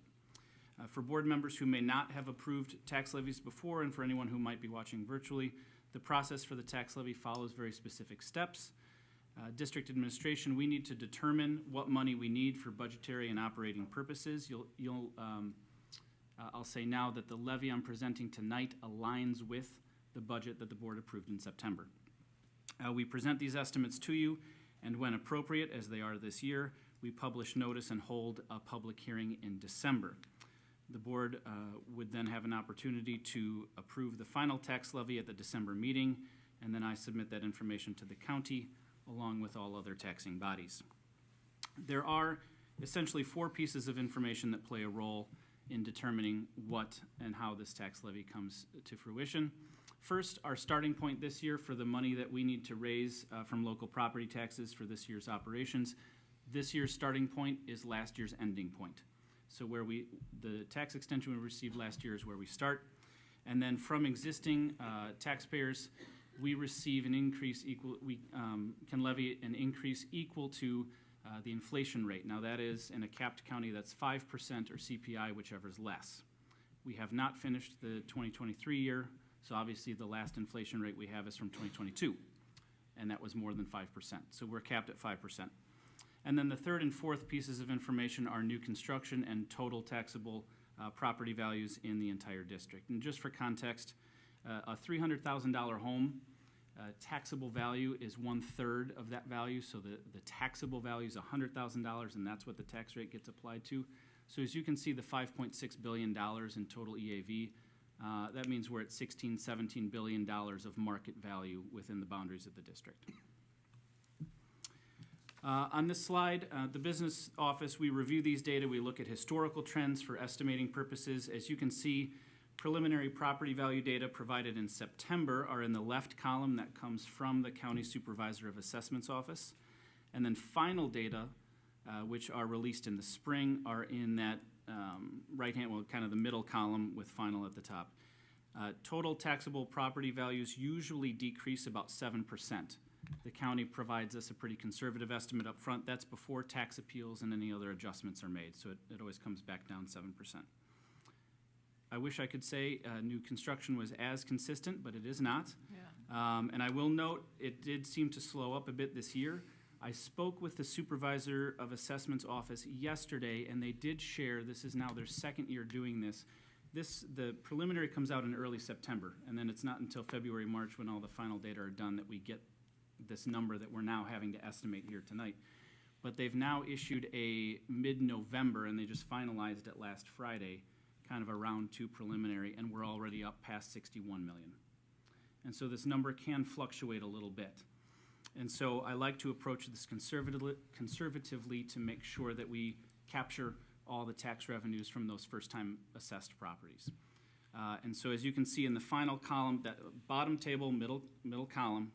For board members who may not have approved tax levies before, and for anyone who might be watching virtually, the process for the tax levy follows very specific steps. District administration, we need to determine what money we need for budgetary and operating purposes. I'll say now that the levy I'm presenting tonight aligns with the budget that the board approved in September. We present these estimates to you, and when appropriate, as they are this year, we publish notice and hold a public hearing in December. The board would then have an opportunity to approve the final tax levy at the December meeting, and then I submit that information to the county along with all other taxing bodies. There are essentially 4 pieces of information that play a role in determining what and how this tax levy comes to fruition. First, our starting point this year for the money that we need to raise from local property taxes for this year's operations. This year's starting point is last year's ending point. So the tax extension we received last year is where we start. And then from existing taxpayers, we receive an increase we can levy an increase equal to the inflation rate. Now that is in a capped county, that's 5% or CPI, whichever is less. We have not finished the 2023 year, so obviously the last inflation rate we have is from 2022, and that was more than 5%. So we're capped at 5%. And then the third and fourth pieces of information are new construction and total taxable property values in the entire district. And just for context, a $300,000 home taxable value is 1/3 of that value, so the taxable value is $100,000, and that's what the tax rate gets applied to. So as you can see, the $5.6 billion in total EAV, that means we're at $16-17 billion of market value within the boundaries of the district. On this slide, the business office, we review these data. We look at historical trends for estimating purposes. As you can see, preliminary property value data provided in September are in the left column. That comes from the County Supervisor of Assessments Office. And then final data, which are released in the spring, are in that right-hand, well, kind of the middle column with final at the top. Total taxable property values usually decrease about 7%. The county provides us a pretty conservative estimate up front. That's before tax appeals and any other adjustments are made, so it always comes back down 7%. I wish I could say new construction was as consistent, but it is not. Yeah. And I will note, it did seem to slow up a bit this year. I spoke with the Supervisor of Assessments Office yesterday, and they did share, this is now their second year doing this. The preliminary comes out in early September, and then it's not until February, March, when all the final data are done, that we get this number that we're now having to estimate here tonight. But they've now issued a mid-November, and they just finalized it last Friday, kind of a round 2 preliminary, and we're already up past 61 million. And so this number can fluctuate a little bit. And so I like to approach this conservatively to make sure that we capture all the tax revenues from those first-time assessed properties. And so as you can see in the final column, that bottom table, middle column,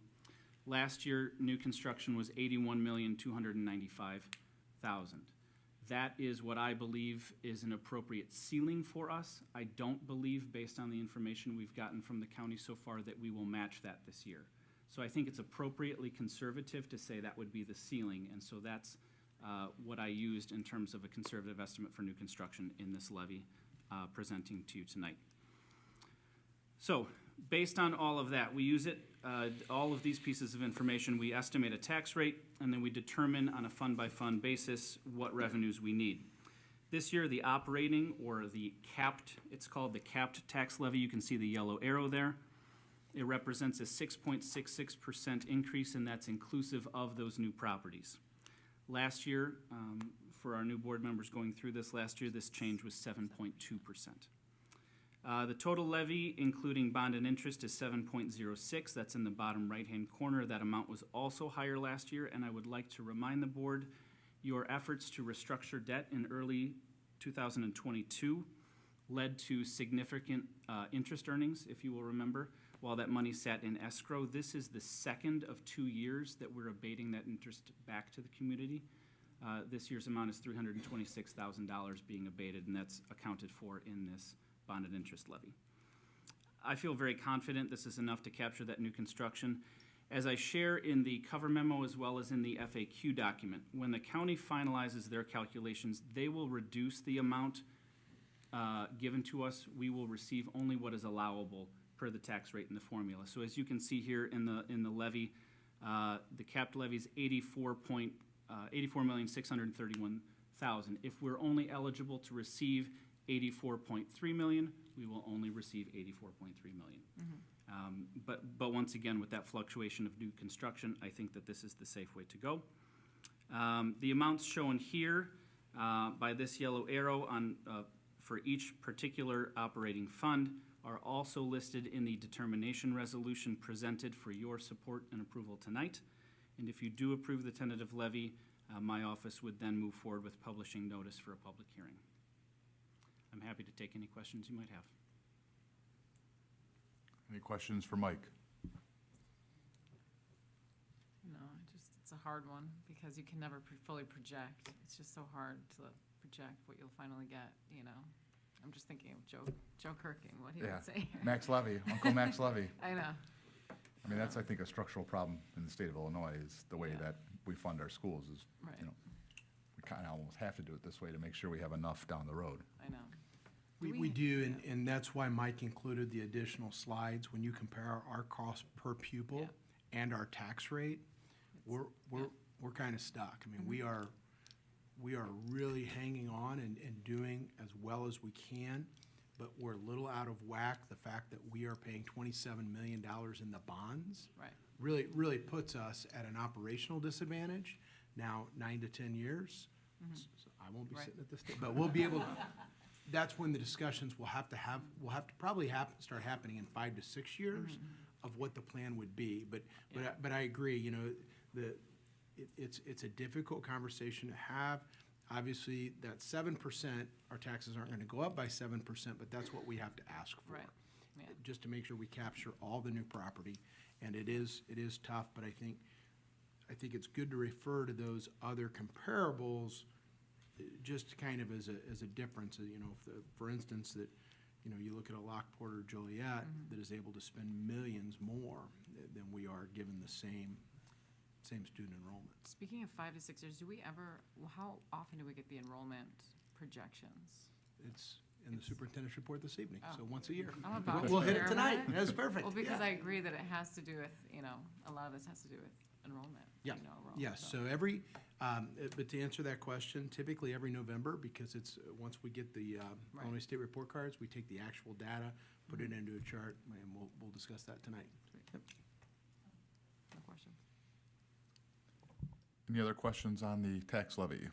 last year new construction was $81,295,000. That is what I believe is an appropriate ceiling for us. I don't believe, based on the information we've gotten from the county so far, that we will match that this year. So I think it's appropriately conservative to say that would be the ceiling, and so that's what I used in terms of a conservative estimate for new construction in this levy presenting to you tonight. So based on all of that, we use it, all of these pieces of information, we estimate a tax rate, and then we determine on a fund-by-fund basis what revenues we need. This year, the operating or the capped, it's called the capped tax levy. You can see the yellow arrow there. It represents a 6.66% increase, and that's inclusive of those new properties. Last year, for our new board members going through this last year, this change was 7.2%. The total levy, including bond and interest, is 7.06. That's in the bottom right-hand corner. That amount was also higher last year, and I would like to remind the board, your efforts to restructure debt in early 2022 led to significant interest earnings, if you will remember, while that money sat in escrow. This is the second of 2 years that we're abating that interest back to the community. This year's amount is $326,000 being abated, and that's accounted for in this bond and interest levy. I feel very confident this is enough to capture that new construction. As I share in the cover memo as well as in the FAQ document, when the county finalizes their calculations, they will reduce the amount given to us. We will receive only what is allowable per the tax rate in the formula. So as you can see here in the levy, the capped levy is $84,631,000. If we're only eligible to receive $84.3 million, we will only receive $84.3 million. But once again, with that fluctuation of new construction, I think that this is the safe way to go. The amounts shown here by this yellow arrow on for each particular operating fund are also listed in the determination resolution presented for your support and approval tonight. And if you do approve the tentative levy, my office would then move forward with publishing notice for a public hearing. I'm happy to take any questions you might have. Any questions for Mike? No, it's a hard one because you can never fully project. It's just so hard to project what you'll finally get, you know? I'm just thinking of Joe Kirking, what he Yeah. would say. Max Levy, Uncle Max Levy. I know. I mean, that's, I think, a structural problem in the state of Illinois is the way Yeah. that we fund our schools is, Right. you know, we kind of almost have to do it this way to make sure we have enough down the road. I know. We do, and that's why Mike included the additional slides. When you compare our cost per pupil and our tax rate, we're kind of stuck. I mean, we are really hanging on and doing as well as we can, but we're a little out of whack. The fact that we are paying $27 million in the bonds Right. really puts us at an operational disadvantage. Now, 9 to 10 years, so I won't be Right. sitting at this, but we'll be able, that's when the discussions will have to probably start happening in 5 to 6 years of what the plan would be. But I agree, you know, it's a difficult conversation to have. Obviously, that 7%, our taxes aren't gonna go up by 7%, but that's what we have to ask for. Right. Yeah. Just to make sure we capture all the new property. And it is tough, but I think it's good to refer to those other comparables, just kind of as a difference, you know, for instance, that, you know, you look at a Lockport or Joliet that is able to spend millions more than we are given the same student enrollment. Speaking of 5 to 6 years, how often do we get the enrollment projections? It's in the superintendent's report this evening, so Oh. once a year. I'm about We'll to hit hear it about tonight. it. That's perfect. Well, because Yeah. I agree that it has to do with, you know, a lot of this has to do with enrollment. Yeah, you know, enrollment, yes, so but to answer that question, typically every November, because it's, once we get the Illinois State report cards, we take the actual data, put it into a chart, and we'll discuss that tonight. Yep. No questions. Any other questions on the tax levy?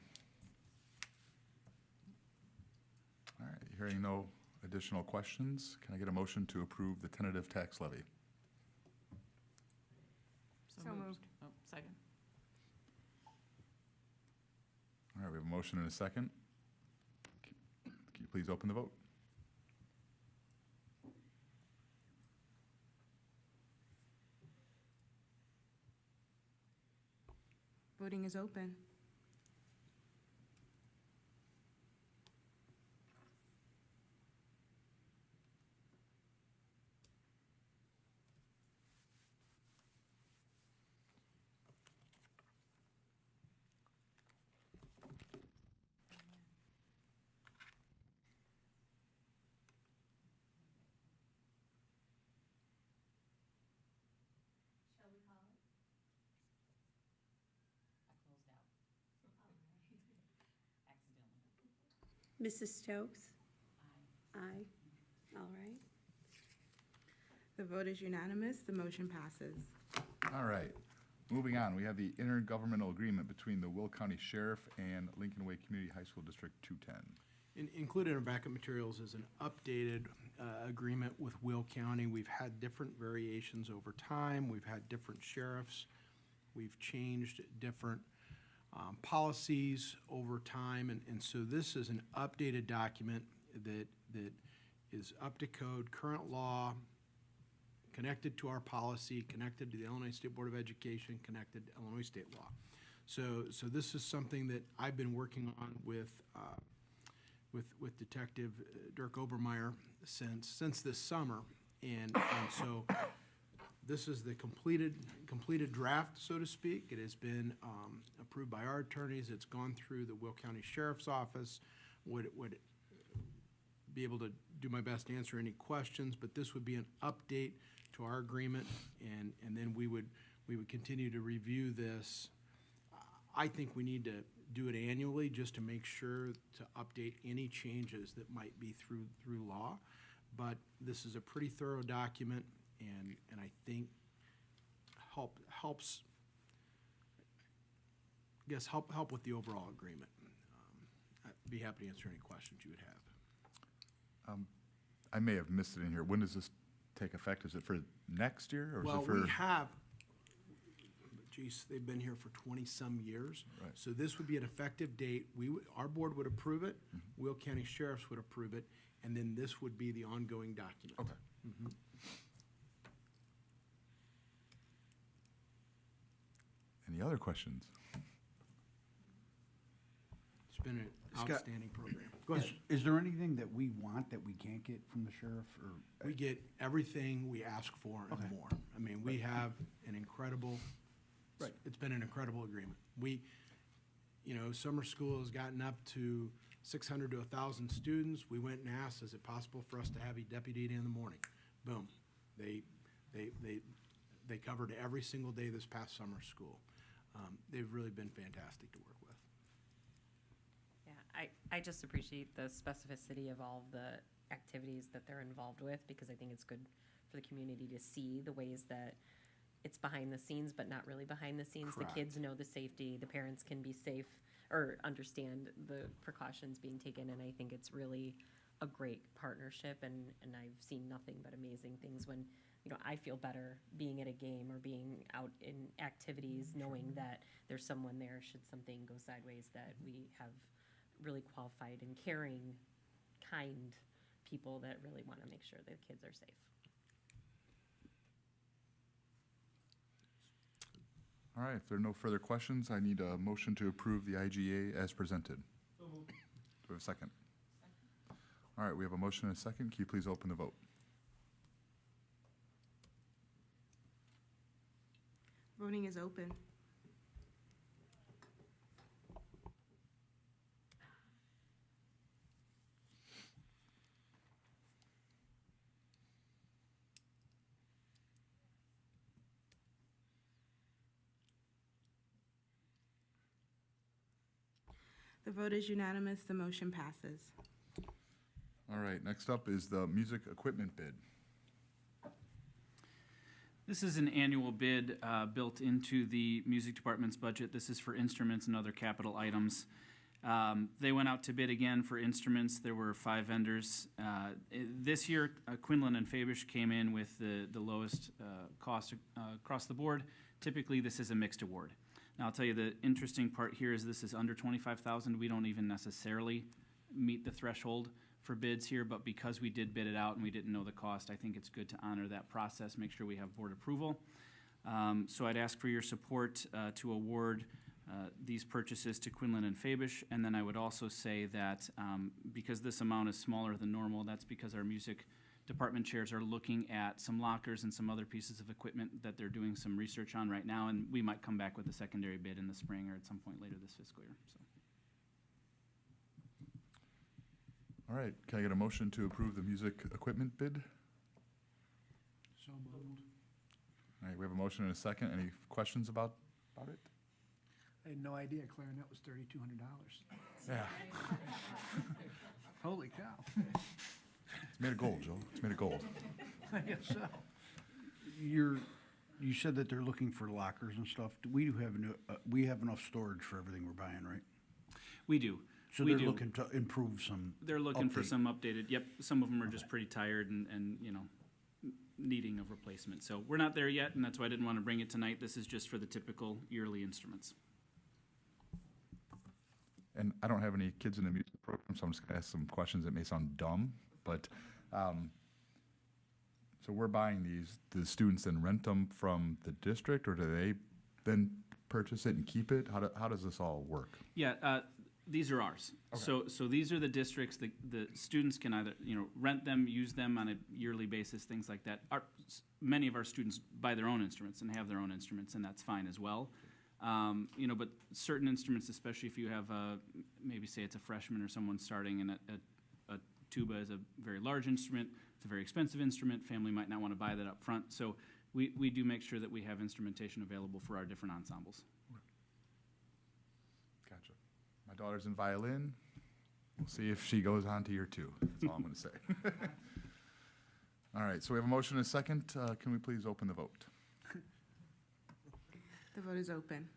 All right, hearing no additional questions, can I get a motion to approve the tentative tax levy? So moved. Oh, second. All right, we have a motion and a second. Can you please open the vote? Voting is open. Mrs. Stokes? Aye. All right. The vote is unanimous. The motion passes. All right, moving on, we have the intergovernmental agreement between the Will County Sheriff and Lincoln Way Community High School District 210. Included in our backup materials is an updated agreement with Will County. We've had different variations over time. We've had different sheriffs. We've changed different policies over time. And so this is an updated document that is up to code, current law, connected to our policy, connected to the Illinois State Board of Education, connected to Illinois state law. So this is something that I've been working on with Detective Dirk Obermeyer since this summer. And so this is the completed draft, so to speak. It has been approved by our attorneys. It's gone through the Will County Sheriff's Office. Would be able to do my best to answer any questions, but this would be an update to our agreement, and then we would continue to review this. I think we need to do it annually just to make sure to update any changes that might be through law. But this is a pretty thorough document, and I think helps help with the overall agreement. I'd be happy to answer any questions you would have. I may have missed it in here. When does this take effect? Is it for next year, or is Well, it for? we have, geez, they've been here for 20-some years. Right. So this would be an effective date. Our board would approve it, Will County Sheriffs would approve it, and then this would be the ongoing document. Okay. Any other questions? It's been an Scott- outstanding program. Go ahead. Is there anything that we want that we can't get from the sheriff, or? We get everything we ask for and Okay. more. I mean, we have an incredible, Right. it's been an incredible agreement. Summer school has gotten up to 600 to 1,000 students. We went and asked, is it possible for us to have a deputy in the morning? Boom. They covered every single day this past summer school. They've really been fantastic to work with. Yeah, I just appreciate the specificity of all of the activities that they're involved with, because I think it's good for the community to see the ways that it's behind the scenes, but not really behind the scenes. Correct. The kids know the safety, the parents can be safe, or understand the precautions being taken, and I think it's really a great partnership, and I've seen nothing but amazing things when, I feel better being at a game or being out in activities, knowing that there's someone there should something go sideways, that we have really qualified and caring, kind people that really want to make sure that kids are safe. All right, if there are no further questions, I need a motion to approve the IGA as presented. Do we have a second? All right, we have a motion and a second. Can you please open the vote? Voting is open. The vote is unanimous. The motion passes. All right, next up is the music equipment bid. This is an annual bid built into the music department's budget. This is for instruments and other capital items. They went out to bid again for instruments. There were 5 vendors. This year, Quinlan and Fabish came in with the lowest cost across the board. Typically, this is a mixed award. Now, I'll tell you, the interesting part here is this is under $25,000. We don't even necessarily meet the threshold for bids here, but because we did bid it out and we didn't know the cost, I think it's good to honor that process, make sure we have board approval. So I'd ask for your support to award these purchases to Quinlan and Fabish, and then I would also say that because this amount is smaller than normal, that's because our music department chairs are looking at some lockers and some other pieces of equipment that they're doing some research on right now, and we might come back with a secondary bid in the spring or at some point later this fiscal year. So. All right, can I get a motion to approve the music equipment bid? So moved. All right, we have a motion and a second. Any questions about it? I had no idea clarinet was $3,200. Yeah. Holy cow. It's made of gold, Joe. It's made of gold. I guess so. You said that they're looking for lockers and stuff. We have enough storage for everything we're buying, right? We do. So We they're do. looking to improve some. They're looking for update. some updated, yep, some of them are just pretty tired and needing of replacement. So we're not there yet, and that's why I didn't want to bring it tonight. This is just for the typical yearly instruments. And I don't have any kids in the music program, so I'm just gonna ask some questions that may sound dumb, but, so we're buying these, do the students then rent them from the district, or do they then purchase it and keep it? How does this all work? Yeah, these are ours. Okay. So these are the districts, the students can either, rent them, use them on a yearly basis, things like that. Many of our students buy their own instruments and have their own instruments, and that's fine as well. But certain instruments, especially if you have maybe say it's a freshman or someone starting, and a tuba is a very large instrument, it's a very expensive instrument, family might not want to buy that up front. So we do make sure that we have instrumentation available for our different ensembles. Gotcha. My daughter's in violin. We'll see if she goes on to year 2. That's all I'm gonna say. All right, so we have a motion and a second. Can we please open the vote? The vote is open.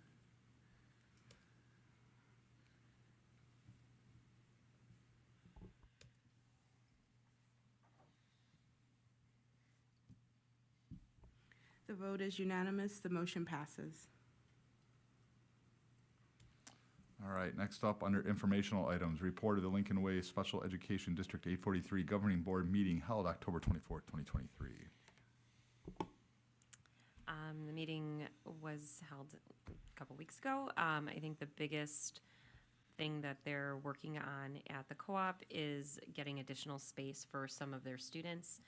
The vote is unanimous. The motion passes. All right, next up, under informational items, report of the Lincoln Way Special Education District 843 Governing Board meeting held October 24th, 2023. The meeting was held a couple weeks ago. I think the biggest thing that they're working on at the co-op is getting additional space for some of their students.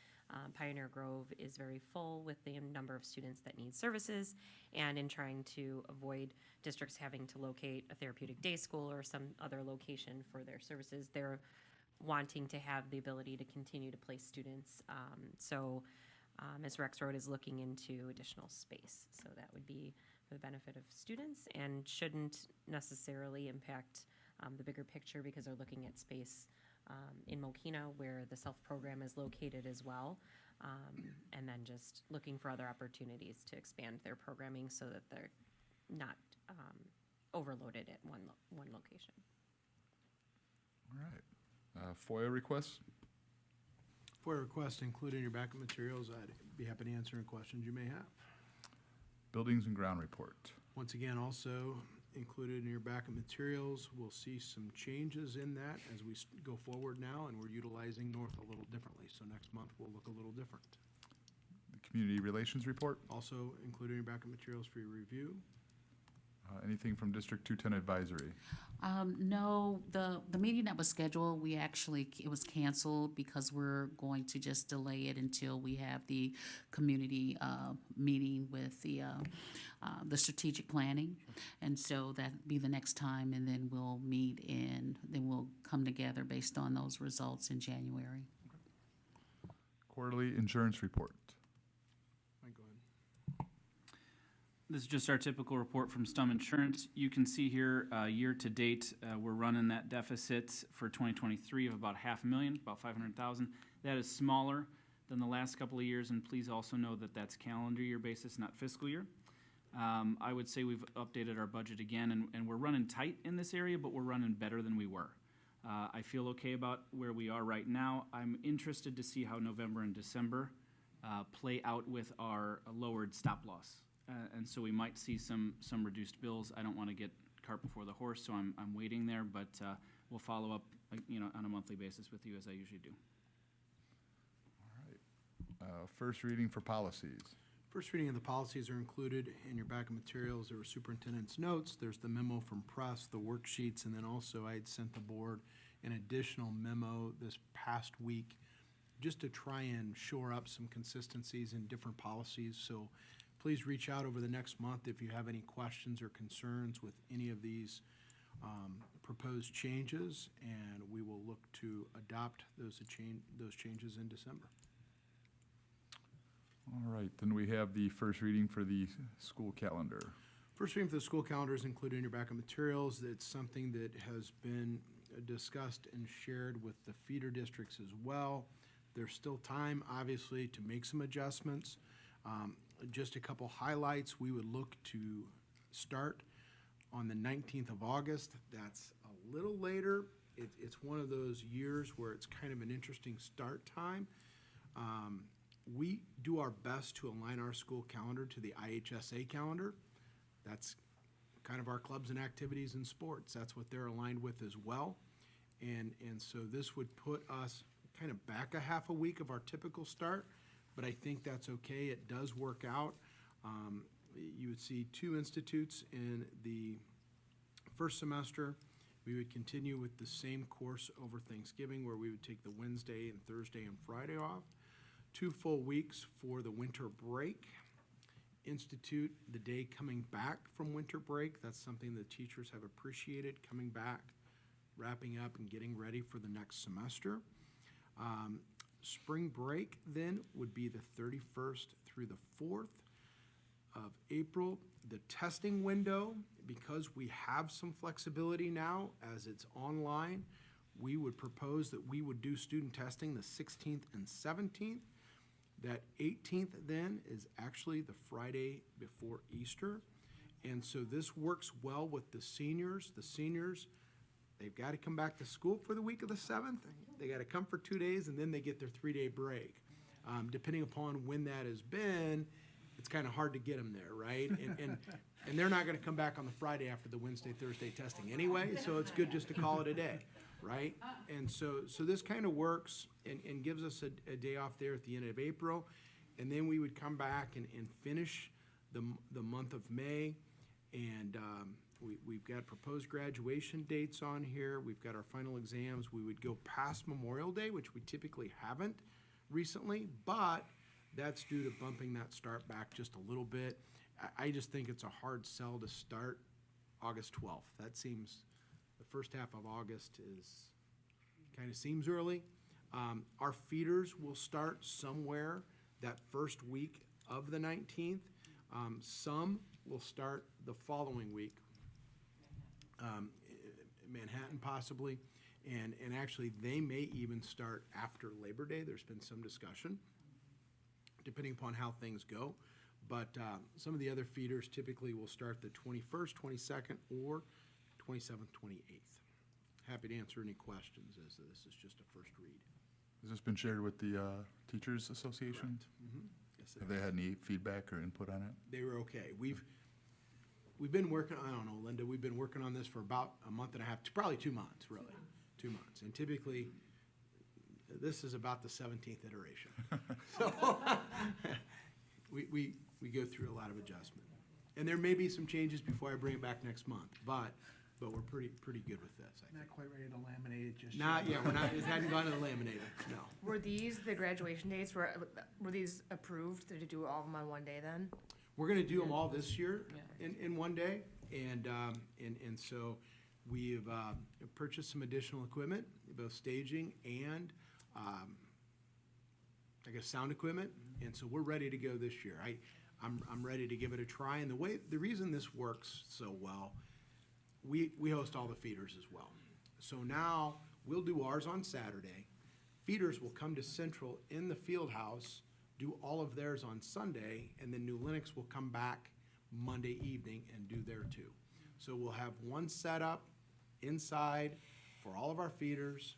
Pioneer Grove is very full with the number of students that need services, and in trying to avoid districts having to locate a therapeutic day school or some other location for their services, they're wanting to have the ability to continue to place students. Ms. Rexroad is looking into additional space, so that would be for the benefit of students and shouldn't necessarily impact the bigger picture, because they're looking at space in Mokina where the SELF program is located as well, and then just looking for other opportunities to expand their programming so that they're not overloaded at one location. All right. FOIA requests? FOIA requests included in your backup materials. I'd be happy to answer any questions you may have. Buildings and ground report. Once again, also included in your backup materials, we'll see some changes in that as we go forward now, and we're utilizing North a little differently. So next month will look a little different. The community relations report. Also included in your backup materials for your review. Anything from District 210 advisory? No, the meeting that was scheduled, it was canceled because we're going to just delay it until we have the community meeting with the strategic planning. And so that'd be the next time, and then we'll meet and then we'll come together based on those results in January. Quarterly insurance report. Mike, go ahead. This is just our typical report from Stum Insurance. You can see here, year to date, we're running that deficit for 2023 of about $500,000, about 500,000. That is smaller than the last couple of years, and please also know that that's calendar year basis, not fiscal year. I would say we've updated our budget again, and we're running tight in this area, but we're running better than we were. I feel okay about where we are right now. I'm interested to see how November and December play out with our lowered stop loss. And so we might see some reduced bills. I don't want to get cart before the horse, so I'm waiting there, but we'll follow up, on a monthly basis with you as I usually do. All right. First reading for policies. First reading of the policies are included in your backup materials. There were superintendent's notes. There's the memo from press, the worksheets, and then also I had sent the board an additional memo this past week just to try and shore up some consistencies in different policies. So please reach out over the next month if you have any questions or concerns with any of these proposed changes, and we will look to adopt those changes in December. All right, then we have the first reading for the school calendar. First reading for the school calendar is included in your backup materials. It's something that has been discussed and shared with the feeder districts as well. There's still time, obviously, to make some adjustments. Just a couple highlights. We would look to start on the 19th of August. That's a little later. It's one of those years where it's kind of an interesting start time. We do our best to align our school calendar to the IHSA calendar. That's kind of our clubs and activities and sports. That's what they're aligned with as well. And so this would put us kind of back a half a week of our typical start, but I think that's okay. It does work out. You would see 2 institutes in the first semester. We would continue with the same course over Thanksgiving, where we would take the Wednesday and Thursday and Friday off. 2 full weeks for the winter break. Institute the day coming back from winter break. That's something the teachers have appreciated, coming back, wrapping up, and getting ready for the next semester. Spring break then would be the 31st through the 4th of April. The testing window, because we have some flexibility now as it's online, we would propose that we would do student testing the 16th and 17th. That 18th then is actually the Friday before Easter. And so this works well with the seniors. The seniors, they've got to come back to school for the week of the 7th. They got to come for 2 days, and then they get their 3-day break. Depending upon when that has been, it's kind of hard to get them there, right? And they're not going to come back on the Friday after the Wednesday, Thursday testing anyway, so it's good just to call it a day, right? And so this kind of works and gives us a day off there at the end of April, and then we would come back and finish the month of May, and We've got proposed graduation dates on here. We've got our final exams. We would go past Memorial Day, which we typically haven't recently, but that's due to bumping that start back just a little bit. I just think it's a hard sell to start August 12th. That seems, the first half of August kind of seems early. Our feeders will start somewhere that first week of the 19th. Some will start the following week, Manhattan possibly, and actually they may even start after Labor Day. There's been some discussion, depending upon how things go. But some of the other feeders typically will start the 21st, 22nd, or 27th, 28th. Happy to answer any questions, as this is just a first read. Has this been shared with the Teachers Association? Yes, Have they had any feedback or input on it? they were okay. We've been working, I don't know, Linda, we've been working on this for about a month and a half, probably 2 months, really. 2 months. And typically, this is about the 17th iteration. So we go through a lot of adjustment. And there may be some changes before I bring it back next month, but we're pretty good with this, I think. Not quite ready to laminate it just yet. Not yet, it hadn't gone to the laminator, no. Were these the graduation dates? Were these approved? Did you do all of them on one day then? We're gonna do them all this year in one day, and so we've purchased some additional equipment, both staging and, I guess, sound equipment, and so we're ready to go this year. I'm ready to give it a try, and the reason this works so well, we host all the feeders as well. So now, we'll do ours on Saturday. Feeders will come to Central in the field house, do all of theirs on Sunday, and then New Lenox will come back Monday evening and do their too. So we'll have one setup inside for all of our feeders.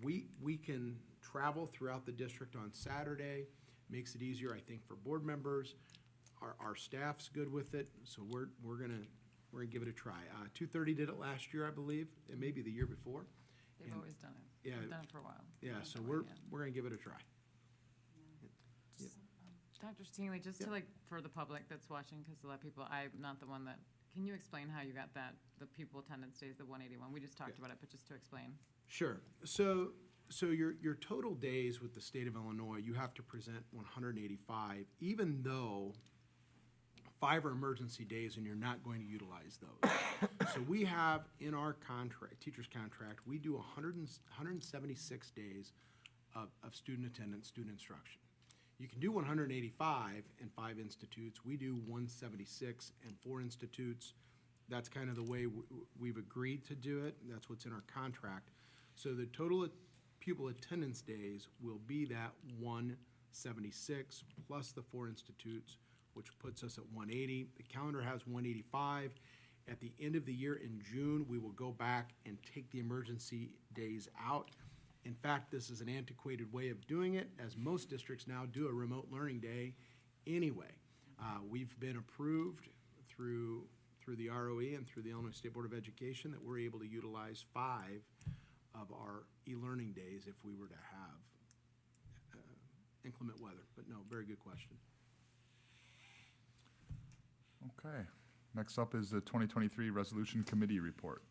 We can travel throughout the district on Saturday, makes it easier, I think, for board members. Our staff's good with it, so we're gonna give it a try. 230 did it last year, I believe, and maybe the year before. They've always done it. Yeah. They've done it for a while. Yeah, Not so that we're way yet. gonna give it a try. Dr. Stingley, just to for the public that's watching, because a lot of people, I'm not the one that, can you explain how you got the pupil attendance days, the 181? We just talked about it, but just to explain. Sure. So your total days with the state of Illinois, you have to present 185, even though 5 are emergency days and you're not going to utilize those. So we have in our contract, teacher's contract, we do 176 days of student attendance, student instruction. You can do 185 in 5 institutes. We do 176 in 4 institutes. That's kind of the way we've agreed to do it. That's what's in our contract. So the total pupil attendance days will be that 176 plus the 4 institutes, which puts us at 180. The calendar has 185. At the end of the year in June, we will go back and take the emergency days out. In fact, this is an antiquated way of doing it, as most districts now do a remote learning day anyway. We've been approved through the ROE and through the Illinois State Board of Education that we're able to utilize 5 of our e-learning days if we were to have inclement weather. But no, very good question. Okay. Next up is the 2023 Resolution Committee Report.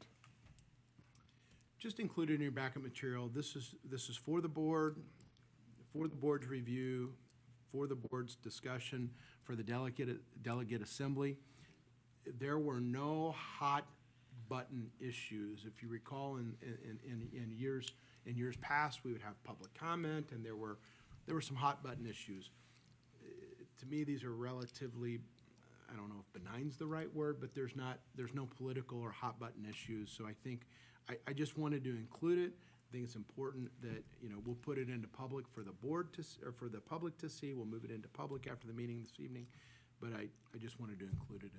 Just included in your backup material, this is for the board, for the board's review, for the board's discussion, for the delegate assembly. There were no hot button issues. If you recall, in years past, we would have public comment, and there were some hot button issues. To me, these are relatively, I don't know if benign's the right word, but there's no political or hot button issues. So I think I just wanted to include it. I think it's important that, we'll put it into public for the board or for the public to see. We'll move it into public after the meeting this evening. But I just wanted to include it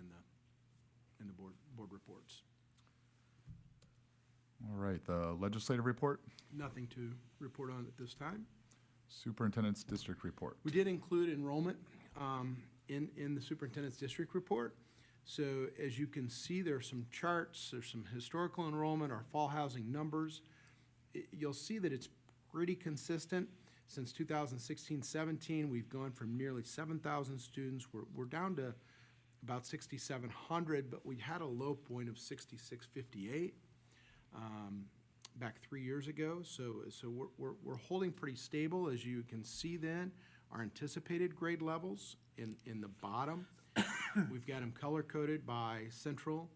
in the board reports. All right, the legislative report, Nothing to report on at this time. Superintendent's District Report. We did include enrollment in the superintendent's district report. So as you can see, there are some charts, there's some historical enrollment, our fall housing numbers. You'll see that it's pretty consistent. Since 2016-17, we've gone from nearly 7,000 students. We're down to about 6,700, but we had a low point of 6,658 back 3 years ago. So we're holding pretty stable. As you can see then, our anticipated grade levels in the bottom, we've got them color-coded by central,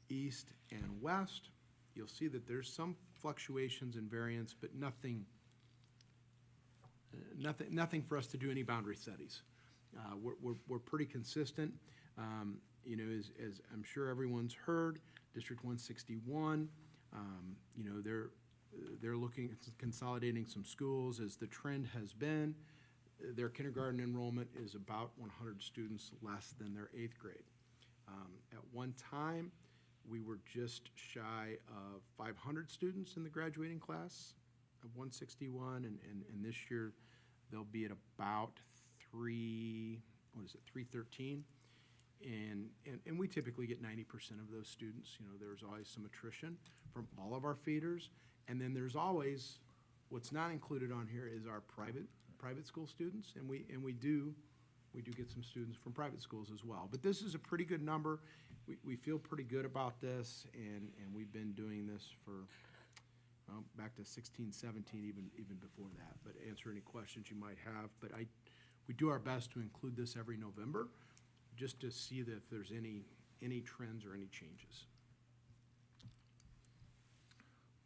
east, and west. You'll see that there's some fluctuations and variance, but nothing for us to do any boundary studies. We're pretty consistent. You know, as I'm sure everyone's heard, District 161, you know, they're looking at consolidating some schools as the trend has been. Their kindergarten enrollment is about 100 students less than their 8th grade. At one time, we were just shy of 500 students in the graduating class of 161, and this year they'll be at about 313. And we typically get 90% of those students. You know, there's always some attrition from all of our feeders. And then there's always, what's not included on here is our private school students, and we do get some students from private schools as well. But this is a pretty good number. We feel pretty good about this, and we've been doing this for, well, back to 16, 17, even before that. But answer any questions you might have. But we do our best to include this every November, just to see that if there's any trends or any changes.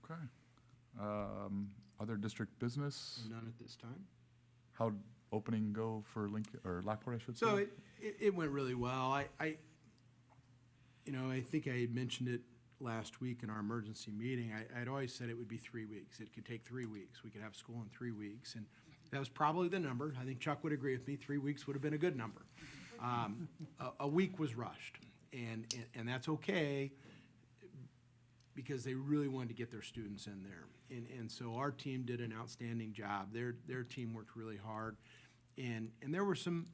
Okay. Other district business? None at this time. How'd opening go for Lincoln, or Lockport, I should say? So it went really well. I think I had mentioned it last week in our emergency meeting. I'd always said it would be 3 weeks. It could take 3 weeks. We could have school in 3 weeks, and that was probably the number. I think Chuck would agree with me. 3 weeks would have been a good number. A week was rushed, and that's okay, because they really wanted to get their students in there. And so our team did an outstanding job. Their team worked really hard. And there were some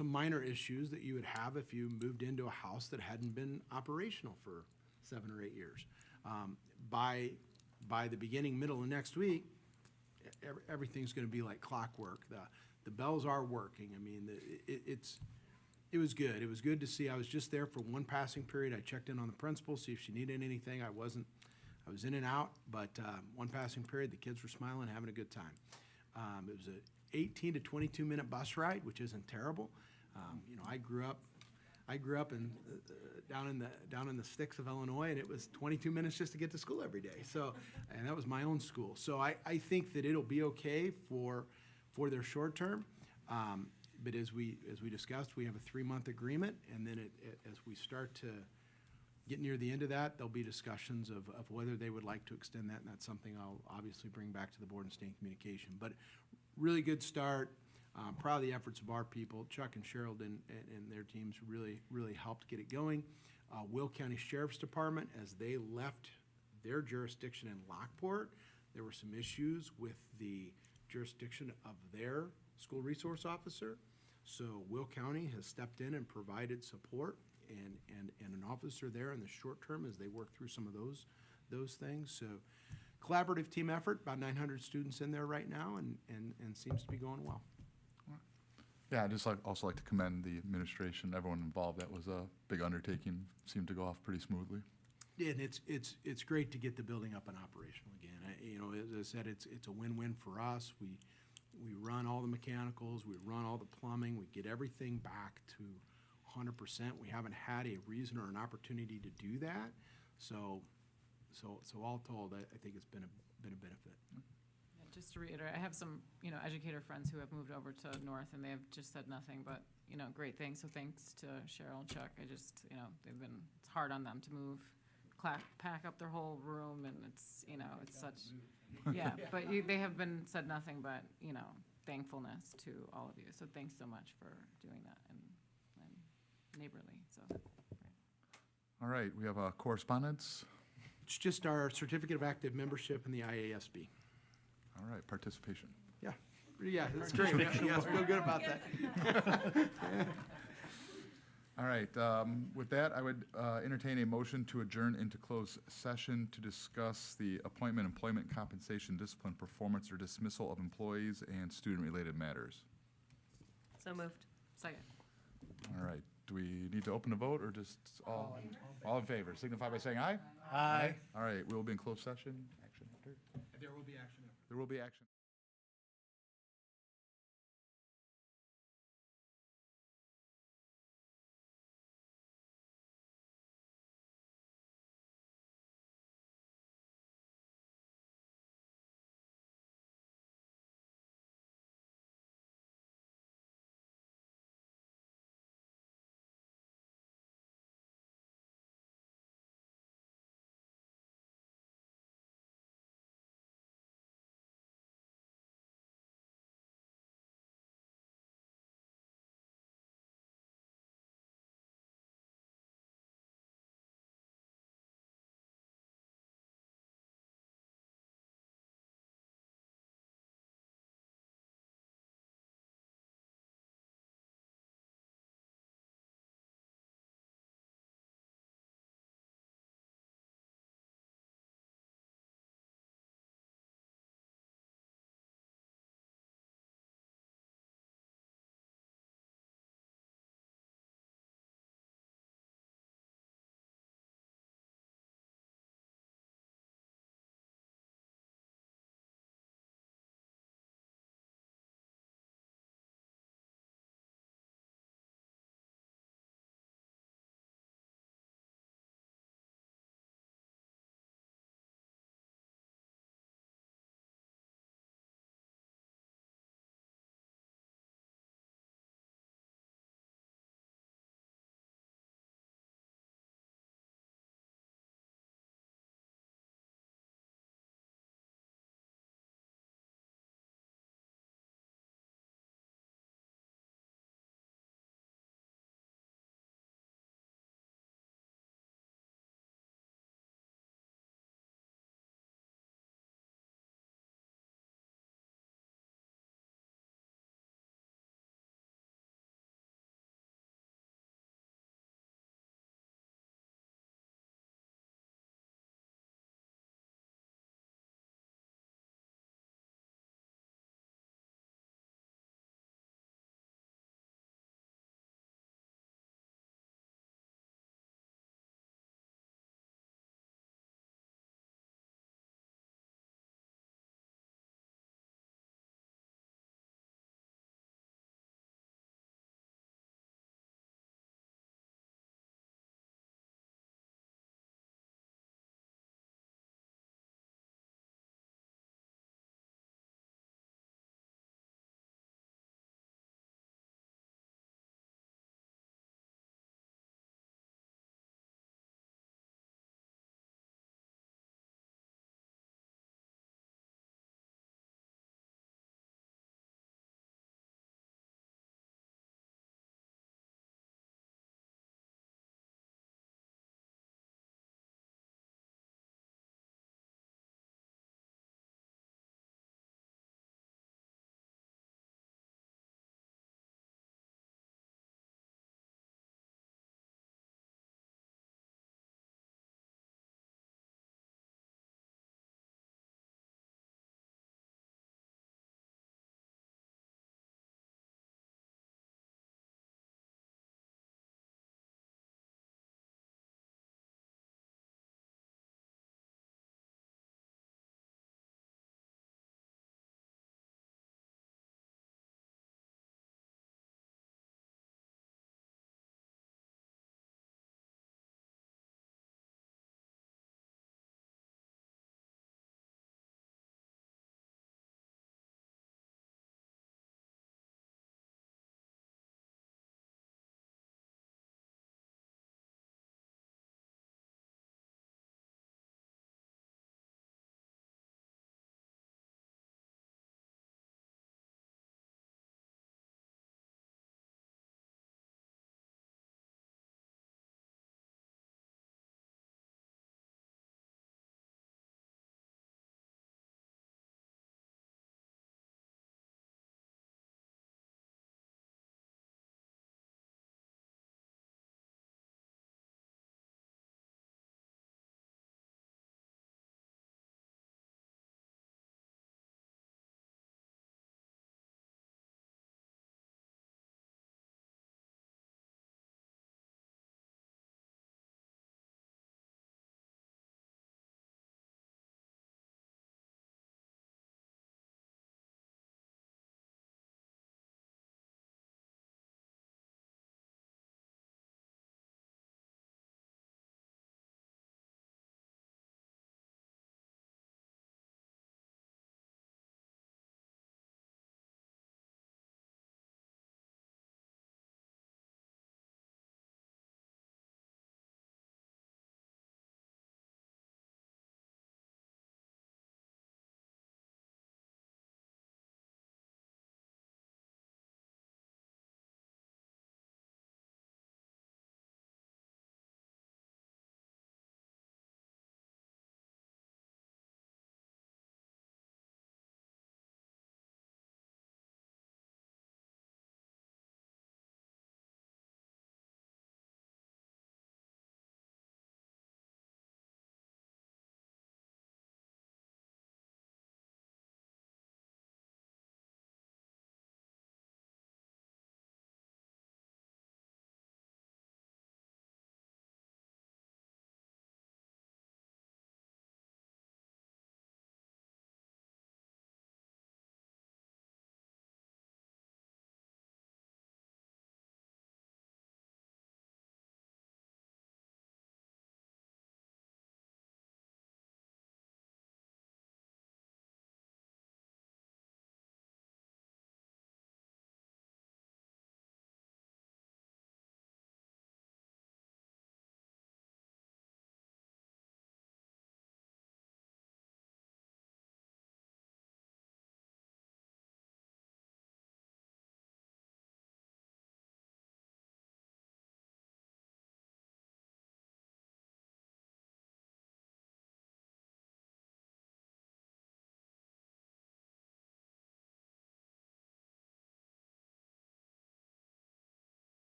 minor issues that you would have if you moved into a house that hadn't been operational for 7 or 8 years. By the beginning, middle of next week, everything's gonna be like clockwork. The bells are working. I mean, it was good. It was good to see. I was just there for one passing period. I checked in on the principal, see if she needed anything. I was in and out, but one passing period, the kids were smiling, having a good time. It was a 18 to 22 minute bus ride, which isn't terrible. I grew up down in the sticks of Illinois, and it was 22 minutes just to get to school every day. So, and that was my own school. So I think that it'll be okay for their short term. But as we discussed, we have a 3-month agreement, and then as we start to get near the end of that, there'll be discussions of whether they would like to extend that, and that's something I'll obviously bring back to the board and stay in communication. But really good start. Proud of the efforts of our people. Chuck and Cheryl and their teams really helped get it going. Will County Sheriff's Department, as they left their jurisdiction in Lockport, there were some issues with the jurisdiction of their school resource officer. So Will County has stepped in and provided support and an officer there in the short term as they work through some of those things. So collaborative team effort, about 900 students in there right now, and seems to be going well. Yeah, I'd just also like to commend the administration, everyone involved. That was a big undertaking. Seemed to go off pretty smoothly. Yeah, and it's great to get the building up and operational again. As I said, it's a win-win for us. We run all the mechanicals, we run all the plumbing, we get everything back to 100%. We haven't had a reason or an opportunity to do that. So all told, I think it's been a benefit. Yeah, just to reiterate, I have some, educator friends who have moved over to North, and they have just said nothing but, great things. So thanks to Cheryl and Chuck. it's hard on them to move, pack up their whole room, and it's such, yeah, but they have said nothing but, thankfulness to all of you. So thanks so much for doing that and neighborly, so. Great. All right, we have correspondence. It's just our certificate of active membership in the IASB. All right, participation. Yeah, that's great. Yeah, feel good about that. All right, with that, I would entertain a motion to adjourn into closed session to discuss the appointment, employment, compensation, discipline, performance, or dismissal of employees and student-related matters. So moved. Second. All right, Do we need to open the vote or just all in favor? Signify by saying aye. Aye. All right, we will be in closed session. Action after. There will be action. There will be action.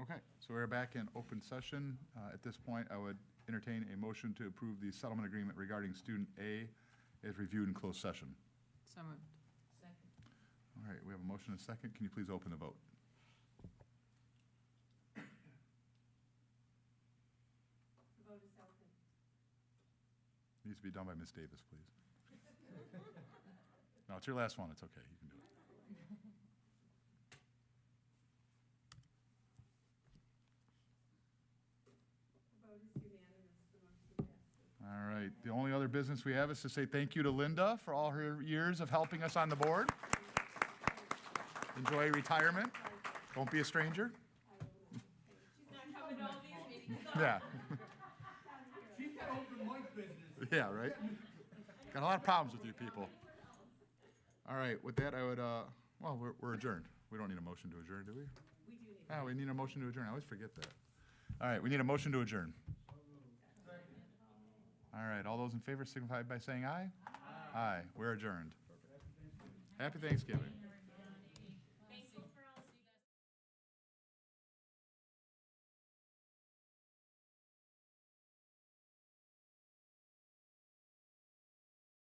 Okay, so we're back in open session. At this point, I would entertain a motion to approve the settlement agreement regarding student A as reviewed in closed session. So moved. All right, we have a motion and a second. Can you please open the vote? Needs to be done by Ms. Davis, please. No, it's your last one. It's okay. You can do it. All right, the only other business we have is to say thank you to Linda for all her years of helping us on the board. Enjoy retirement. Don't be a stranger. Yeah. She's got open mic business. Yeah, right? Got a lot of problems with you people. All right, with that, I would, well, we're adjourned. We don't need a motion to adjourn, do we? We do need. Oh, we need a motion to adjourn. I always forget that. All right, we need a motion to adjourn. All right, all those in favor signify by saying aye. Aye. Aye, we're adjourned. Happy Thanksgiving.